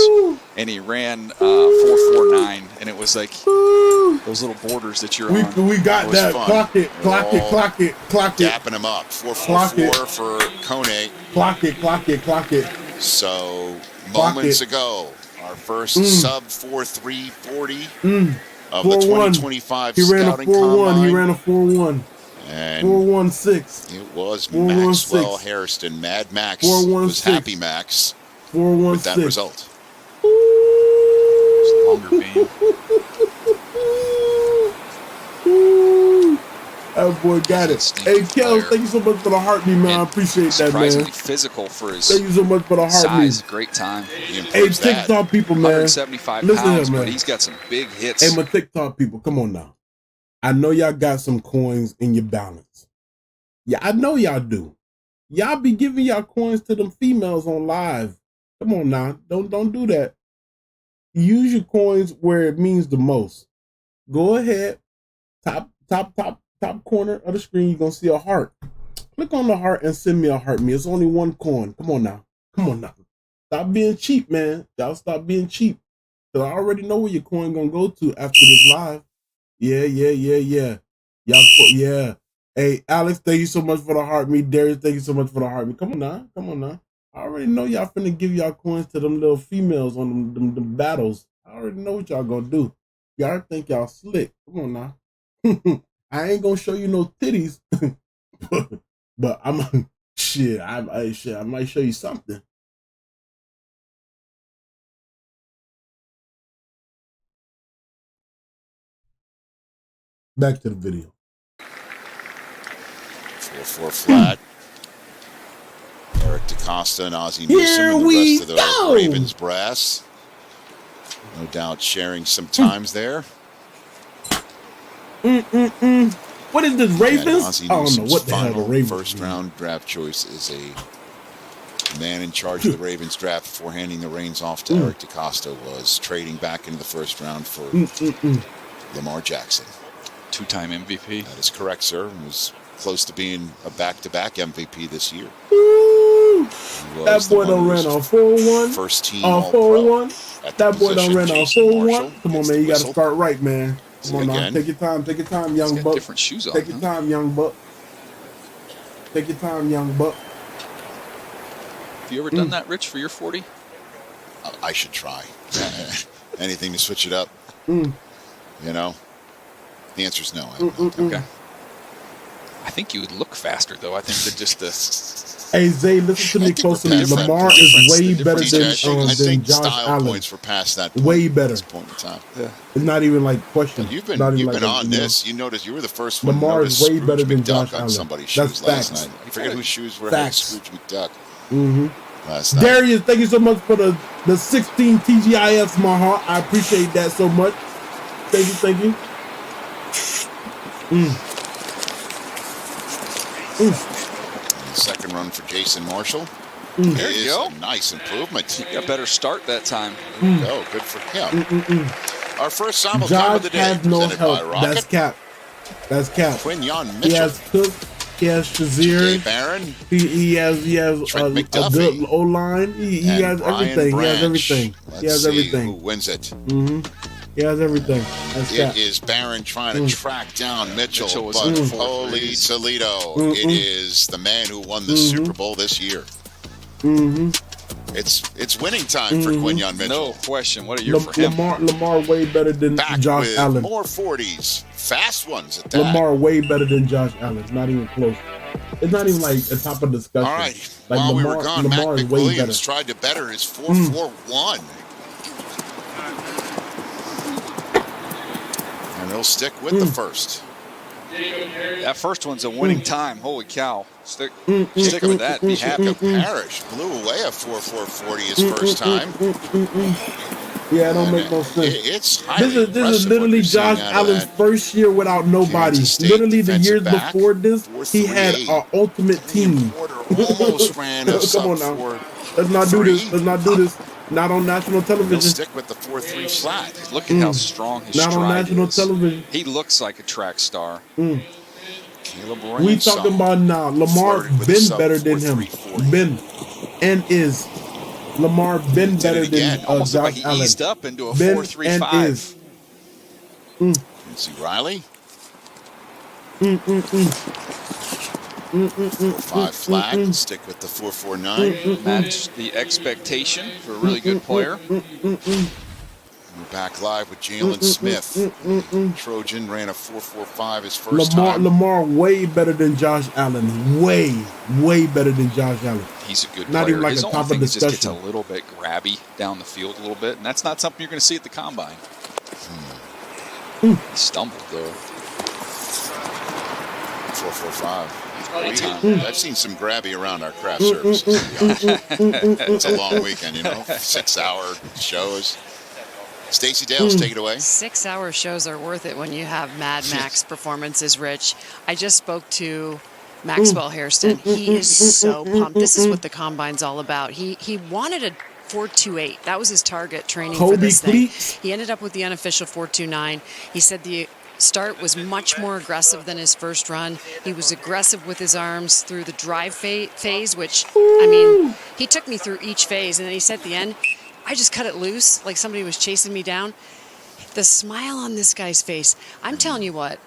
Speaker 5: and he ran 4.49, and it was like those little borders that you're on.
Speaker 1: We got that.
Speaker 2: Fun.
Speaker 1: Clock it.
Speaker 2: Dapping him up. 4.44 for Kone.
Speaker 1: Clock it.
Speaker 2: So moments ago, our first sub 4.340 of the 2025 scouting combine.
Speaker 1: He ran a 4.1.
Speaker 2: And
Speaker 1: 4.16.
Speaker 2: It was Maxwell Hairston. Mad Max was Happy Max with that result.
Speaker 5: Longer beam.
Speaker 1: That boy got it. Hey, Kels, thank you so much for the heartbeat, man. I appreciate that, man.
Speaker 5: Surprisingly physical for his
Speaker 1: thank you so much for the heartbeat.
Speaker 5: size. Great time.
Speaker 1: Hey, TikTok people, man.
Speaker 5: 175 pounds, but he's got some big hits.
Speaker 1: Hey, my TikTok people, come on now. I know y'all got some coins in your balance. Yeah, I know y'all do. Y'all be giving y'all coins to them females on live. Come on now. Don't do that. Use your coins where it means the most. Go ahead. Top corner of the screen, you're going to see a heart. Click on the heart and send me a heart. It's only one coin. Come on now. Stop being cheap, man. Y'all stop being cheap. Because I already know where your coin going to go to after this live. Yeah. Y'all, yeah. Hey, Alex, thank you so much for the heart. Darius, thank you so much for the heart. Come on now. I already know y'all finna give y'all coins to them little females on them battles. I already know what y'all gonna do. Y'all think y'all slick. Come on now. I ain't gonna show you no titties, but I might show you something. Back to the video.
Speaker 2: 4.4 flat. Eric DaCosta and Ozzie Newsome and the rest of the Ravens brass. No doubt sharing some times there.
Speaker 1: What is this, Ravens?
Speaker 2: I don't know what the hell the Ravens first round draft choice is a man in charge of the Ravens draft before handing the reins off to Eric DaCosta was trading back into the first round for Lamar Jackson.
Speaker 5: 2-time MVP.
Speaker 2: That is correct, sir. He was close to being a back-to-back MVP this year.
Speaker 1: That boy done ran on 4-1.
Speaker 2: First team
Speaker 1: on 4-1. That boy done ran on 4-1. Come on, man. You got to start right, man. Come on now. Take your time. Take your time, young buck.
Speaker 5: Different shoes on.
Speaker 1: Take your time, young buck. Take your time, young buck.
Speaker 5: Have you ever done that, Rich, for your 40?
Speaker 2: I should try. Anything to switch it up.
Speaker 1: Mm.
Speaker 2: You know? The answer is no.
Speaker 5: Okay. I think you would look faster, though. I think that just the...
Speaker 1: Hey, Zay, listen to me closely. Lamar is way better than Josh
Speaker 2: style
Speaker 1: Allen.
Speaker 2: Points were past that point,
Speaker 1: way better.
Speaker 2: At this point in time.
Speaker 5: Yeah.
Speaker 1: It's not even like question.
Speaker 2: You've been on this. You noticed you were the first one.
Speaker 1: Lamar is way better than Josh Allen.
Speaker 2: Somebody's shoes last night. I forget whose shoes were like Scrooge McDuck. Last night.
Speaker 1: Darius, thank you so much for the 16 TGIFs, my heart. I appreciate that so much. Thank you, thank you.
Speaker 2: Second run for Jason Marshall.
Speaker 5: There you go.
Speaker 2: A nice improvement.
Speaker 5: He got a better start that time.
Speaker 2: Oh, good for him. Our first simulcast of the day.
Speaker 1: Has no help. That's cap. That's cap.
Speaker 2: Quinyon Mitchell.
Speaker 1: He has Cook. He has Shazier.
Speaker 2: Barron.
Speaker 1: He has a good O-line. He has everything.
Speaker 2: Branch.
Speaker 1: He has everything.
Speaker 2: Let's
Speaker 1: he has
Speaker 2: see
Speaker 1: everything.
Speaker 2: Who wins it?
Speaker 1: He has everything. That's
Speaker 2: It is Barron trying to track down Mitchell, but holy Toledo. It is the man who won the Super Bowl this year. It's winning time for Quinyon Mitchell.
Speaker 5: No question. What a year for him.
Speaker 1: Lamar way better than Josh
Speaker 2: with
Speaker 1: Allen.
Speaker 2: More 40s, fast ones at that.
Speaker 1: Lamar way better than Josh Allen. Not even close. It's not even like a top of discussion.
Speaker 2: All right.
Speaker 1: Like
Speaker 2: While
Speaker 1: Lamar,
Speaker 2: we were gone,
Speaker 1: Lamar
Speaker 2: Matt
Speaker 1: is way better.
Speaker 2: McWilliams tried to better his 4.41. And he'll stick with the first.
Speaker 5: That first one's a winning time. Holy cow. Stick with that. Be happy.
Speaker 2: Parrish blew away a 4.40 his first time.
Speaker 1: Yeah, it don't make no sense.
Speaker 2: It's highly
Speaker 1: this is literally Josh Allen's first year without nobody. Literally the years before this, he had an ultimate team.
Speaker 2: Almost ran a
Speaker 1: Come on now. Let's not do this. Let's not do this. Not on national television.
Speaker 2: He'll stick with the 4.3 flat.
Speaker 5: Look at how strong his stride is.
Speaker 1: Not on national television.
Speaker 5: He looks like a track star.
Speaker 2: Caleb
Speaker 1: We talking about now. Lamar been better than him. Been and is. Lamar been better than
Speaker 5: Almost
Speaker 1: Josh
Speaker 5: like he
Speaker 1: Allen.
Speaker 5: Eased up into a 4.35.
Speaker 2: See Riley. 4.5 flat. Stick with the 4.49.
Speaker 5: Match the expectation for a really good player.
Speaker 2: We're back live with Jalen Smith. Trojan ran a 4.45 his first time.
Speaker 1: Lamar way better than Josh Allen. Way better than Josh Allen.
Speaker 5: He's a good player.
Speaker 1: Not even like
Speaker 5: his
Speaker 1: a
Speaker 5: only
Speaker 1: top
Speaker 5: thing
Speaker 1: of
Speaker 5: is just gets
Speaker 1: discussion.
Speaker 5: a little bit grabby down the field a little bit, and that's not something you're going to see at the combine. He stumbled though.
Speaker 2: 4.45. I've seen some grabby around our craft services. It's a long weekend, 6-hour shows. Stacey Dales, take it away.
Speaker 4: 6-hour shows are worth it when you have Mad Max performances, Rich. I just spoke to Maxwell Hairston. He is so pumped. This is what the combine's all about. He wanted a 4.28. That was his target training for this thing. He ended up with the unofficial 4.29. He said the start was much more aggressive than his first run. He was aggressive with his arms through the drive phase, which, he took me through each phase. And then he said at the end, I just cut it loose like somebody was chasing me down. The smile on this guy's face. I'm telling you what,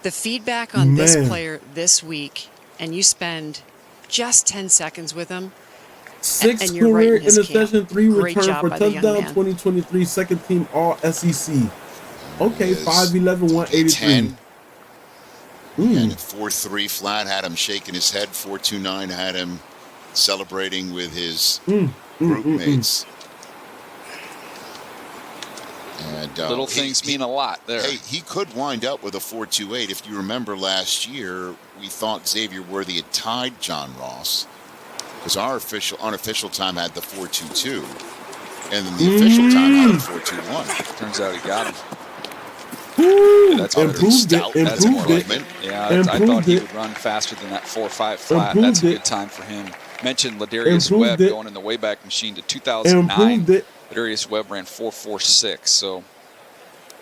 Speaker 4: the feedback on this player this week, and you spend just 10 seconds with him,
Speaker 1: 6
Speaker 4: and you're
Speaker 1: career
Speaker 4: right in his
Speaker 1: interception,
Speaker 4: camp.
Speaker 1: 3
Speaker 4: Great
Speaker 1: return
Speaker 4: job
Speaker 1: for
Speaker 4: by the young
Speaker 1: touchdown,
Speaker 4: man.
Speaker 1: 2023 second team all SEC. Okay, 5'11", 183.
Speaker 2: And 4.3 flat had him shaking his head. 4.29 had him celebrating with his group mates. And,
Speaker 5: little things mean a lot there.
Speaker 2: Hey, he could wind up with a 4.28. If you remember last year, we thought Xavier Worthy had tied John Ross because our unofficial time had the 4.22, and then the official time had the 4.21.
Speaker 5: Turns out he got him.
Speaker 2: That's
Speaker 1: improved it.
Speaker 5: That's more like it. Yeah, I thought he would run faster than that 4.5 flat. That's a good time for him. Mentioned Ladarius Webb going in the Wayback Machine to 2009. Ladarius Webb ran 4.46, so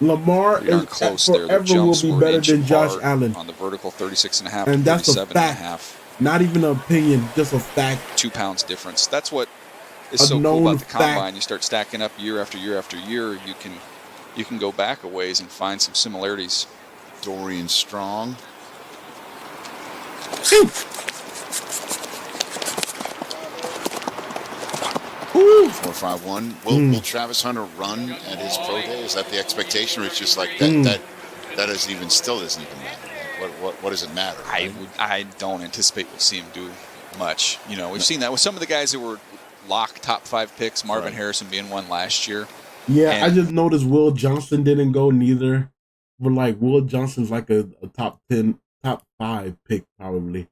Speaker 1: Lamar is
Speaker 5: close
Speaker 1: forever
Speaker 5: there. The
Speaker 1: will be better than Josh
Speaker 5: apart
Speaker 1: Allen
Speaker 5: on the vertical 36.5
Speaker 1: and that's a
Speaker 5: 37.5.
Speaker 1: Not even an opinion, just a fact.
Speaker 5: 2 pounds difference. That's what is so cool about the combine. You start stacking up year after year after year. You can go back a ways and find some similarities.
Speaker 2: Dorian Strong. 4.51. Will Travis Hunter run at his pro day? Is that the expectation, or it's just like that? That doesn't even matter. What does it matter? Right?
Speaker 5: I don't anticipate we'll see him do much. You know, we've seen that with some of the guys that were lock top 5 picks. Marvin Harrison being one last year.
Speaker 1: Yeah, I just noticed Will Johnson didn't go neither. But like Will Johnson's like a top 10, top 5 pick probably.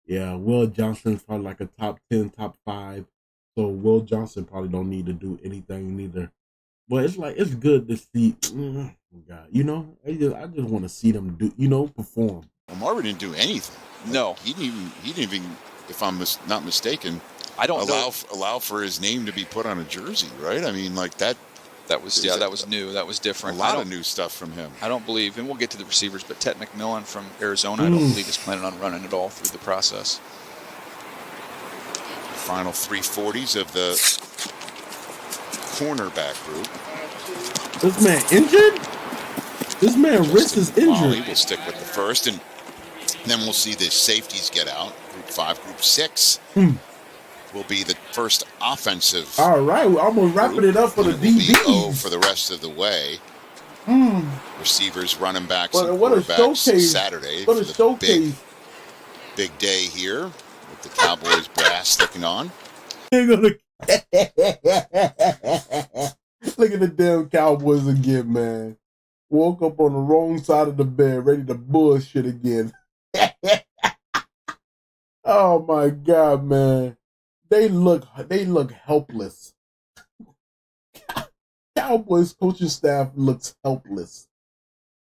Speaker 1: Yeah, Will Johnson's probably like a top 10, top 5. So Will Johnson probably don't need to do anything neither. But it's like it's good to see. God, you know, I just want to see them do, you know, perform.
Speaker 2: Well, Marvin didn't do anything.
Speaker 5: No,
Speaker 2: he didn't even. If I'm not mistaken,
Speaker 5: I don't
Speaker 2: allow for his name to be put on a jersey, right? I mean, like that.
Speaker 5: That was new. That was different.
Speaker 2: A lot of new stuff from him.
Speaker 5: I don't believe, and we'll get to the receivers, but Ted McMillan from Arizona, I don't believe is planning on running it all through the process.
Speaker 2: Final 340s of the cornerback group.
Speaker 1: This man injured? This man wrist is injured.
Speaker 2: We'll stick with the first, and then we'll see the safeties get out. Group 5, Group 6 will be the first offensive.
Speaker 1: All right, we're almost wrapping it up for the DBs.
Speaker 2: For the rest of the way. Receivers, running backs,
Speaker 1: what
Speaker 2: and
Speaker 1: a
Speaker 2: quarterbacks
Speaker 1: showcase.
Speaker 2: Saturday.
Speaker 1: What a showcase.
Speaker 2: Big day here with the Cowboys brass sticking on.
Speaker 1: Look at the damn Cowboys again, man. Woke up on the wrong side of the bed, ready to bullshit again. Oh my God, man. They look helpless. Cowboys coaching staff looks helpless.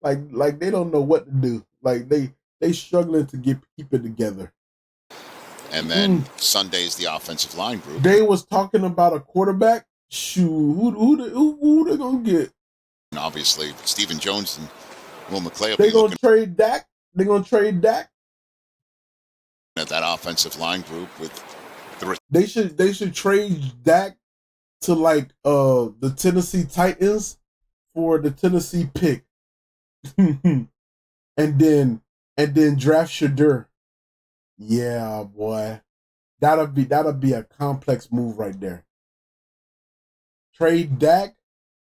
Speaker 1: Like they don't know what to do. Like they struggling to keep it together.
Speaker 2: And then Sunday's the offensive line group.
Speaker 1: They was talking about a quarterback. Shoot, who they gonna get?
Speaker 2: And obviously, Stephen Jones and Will McClay.
Speaker 1: They gonna trade Dak. They gonna trade Dak.
Speaker 2: At that offensive line group with the.
Speaker 1: They should trade Dak to like the Tennessee Titans for the Tennessee pick, and then draft Shadur. Yeah, boy, that'll be a complex move right there. Trade Dak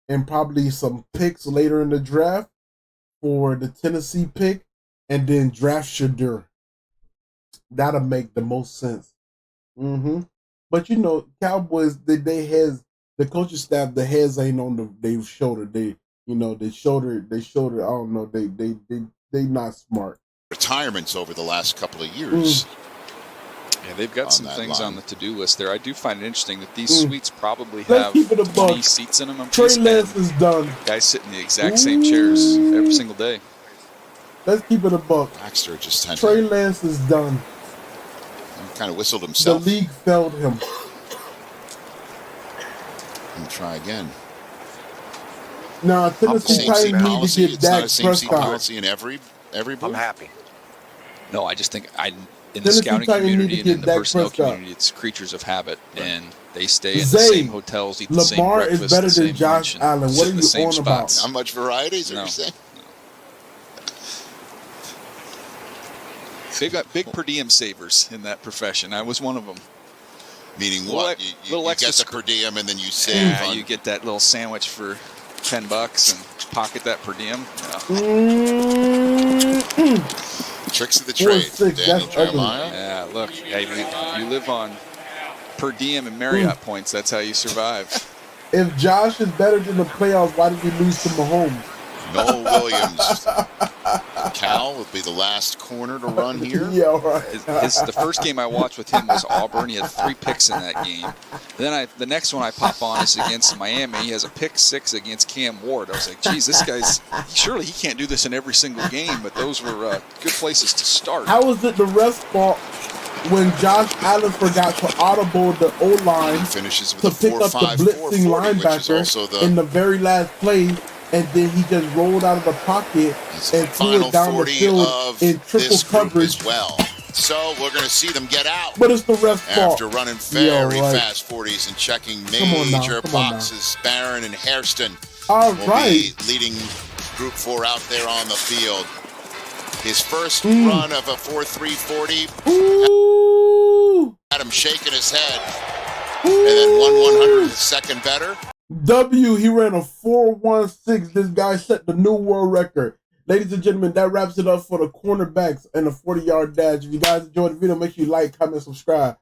Speaker 1: and probably some picks later in the draft for the Tennessee pick, and then draft Shadur. That'll make the most sense. But you know, Cowboys, they has the coaching staff, the heads ain't on their shoulder. They shoulder. I don't know. They not smart.
Speaker 2: Retirements over the last couple of years.
Speaker 5: Yeah, they've got some things on the to-do list there. I do find it interesting that these suites probably have 20 seats in them.
Speaker 1: Trey Lance is done.
Speaker 5: Guys sit in the exact same chairs every single day.
Speaker 1: Let's keep it a buck.
Speaker 2: Baxter just had
Speaker 1: Trey Lance is done.
Speaker 2: He kind of whistled himself.
Speaker 1: The league failed him.
Speaker 2: And try again.
Speaker 1: Nah, Tennessee Titans need to get Dak Prescott.
Speaker 2: Policy in every booth.
Speaker 10: I'm happy.
Speaker 5: No, I just think in the scouting community and in the personnel community, it's creatures of habit, and they stay in the same hotels, eat the same breakfast.
Speaker 1: Lamar is better than Josh Allen. What are you on about?
Speaker 2: Not much variety, is what you're saying?
Speaker 5: They've got big per diem savers in that profession. I was one of them.
Speaker 2: Meaning what? You get the per diem and then you save.
Speaker 5: Yeah, you get that little sandwich for $10 and pocket that per diem.
Speaker 2: Tricks of the trade. Daniel Jeremiah.
Speaker 5: Yeah, look, you live on per diem and Marriott points. That's how you survive.
Speaker 1: If Josh is better than the playoffs, why did he lose to Mahomes?
Speaker 2: Noel Williams. Cal would be the last corner to run here.
Speaker 1: Yeah, right.
Speaker 5: The first game I watched with him was Auburn. He had 3 picks in that game. Then the next one I pop on is against Miami. He has a pick 6 against Cam Ward. I was like, geez, this guy's surely he can't do this in every single game. But those were good places to start.
Speaker 1: How was it the ref's fault when Josh Allen forgot to audible the O-line
Speaker 2: finishes with
Speaker 1: to pick up the blitzing linebacker in the very last play? And then he just rolled out of the pocket and threw it down the field in triple coverage.
Speaker 2: As well. So we're going to see them get out.
Speaker 1: But it's the ref's fault.
Speaker 2: After running very fast 40s and checking major boxes, Barron and Hairston will be leading Group 4 out there on the field. His first run of a 4.340. Had him shaking his head. And then 1/100th second better.
Speaker 1: He ran a 4.16. This guy set the new world record. Ladies and gentlemen, that wraps it up for the cornerbacks and the 40-yard dash. If you guys enjoyed the video, make sure you like, comment, subscribe.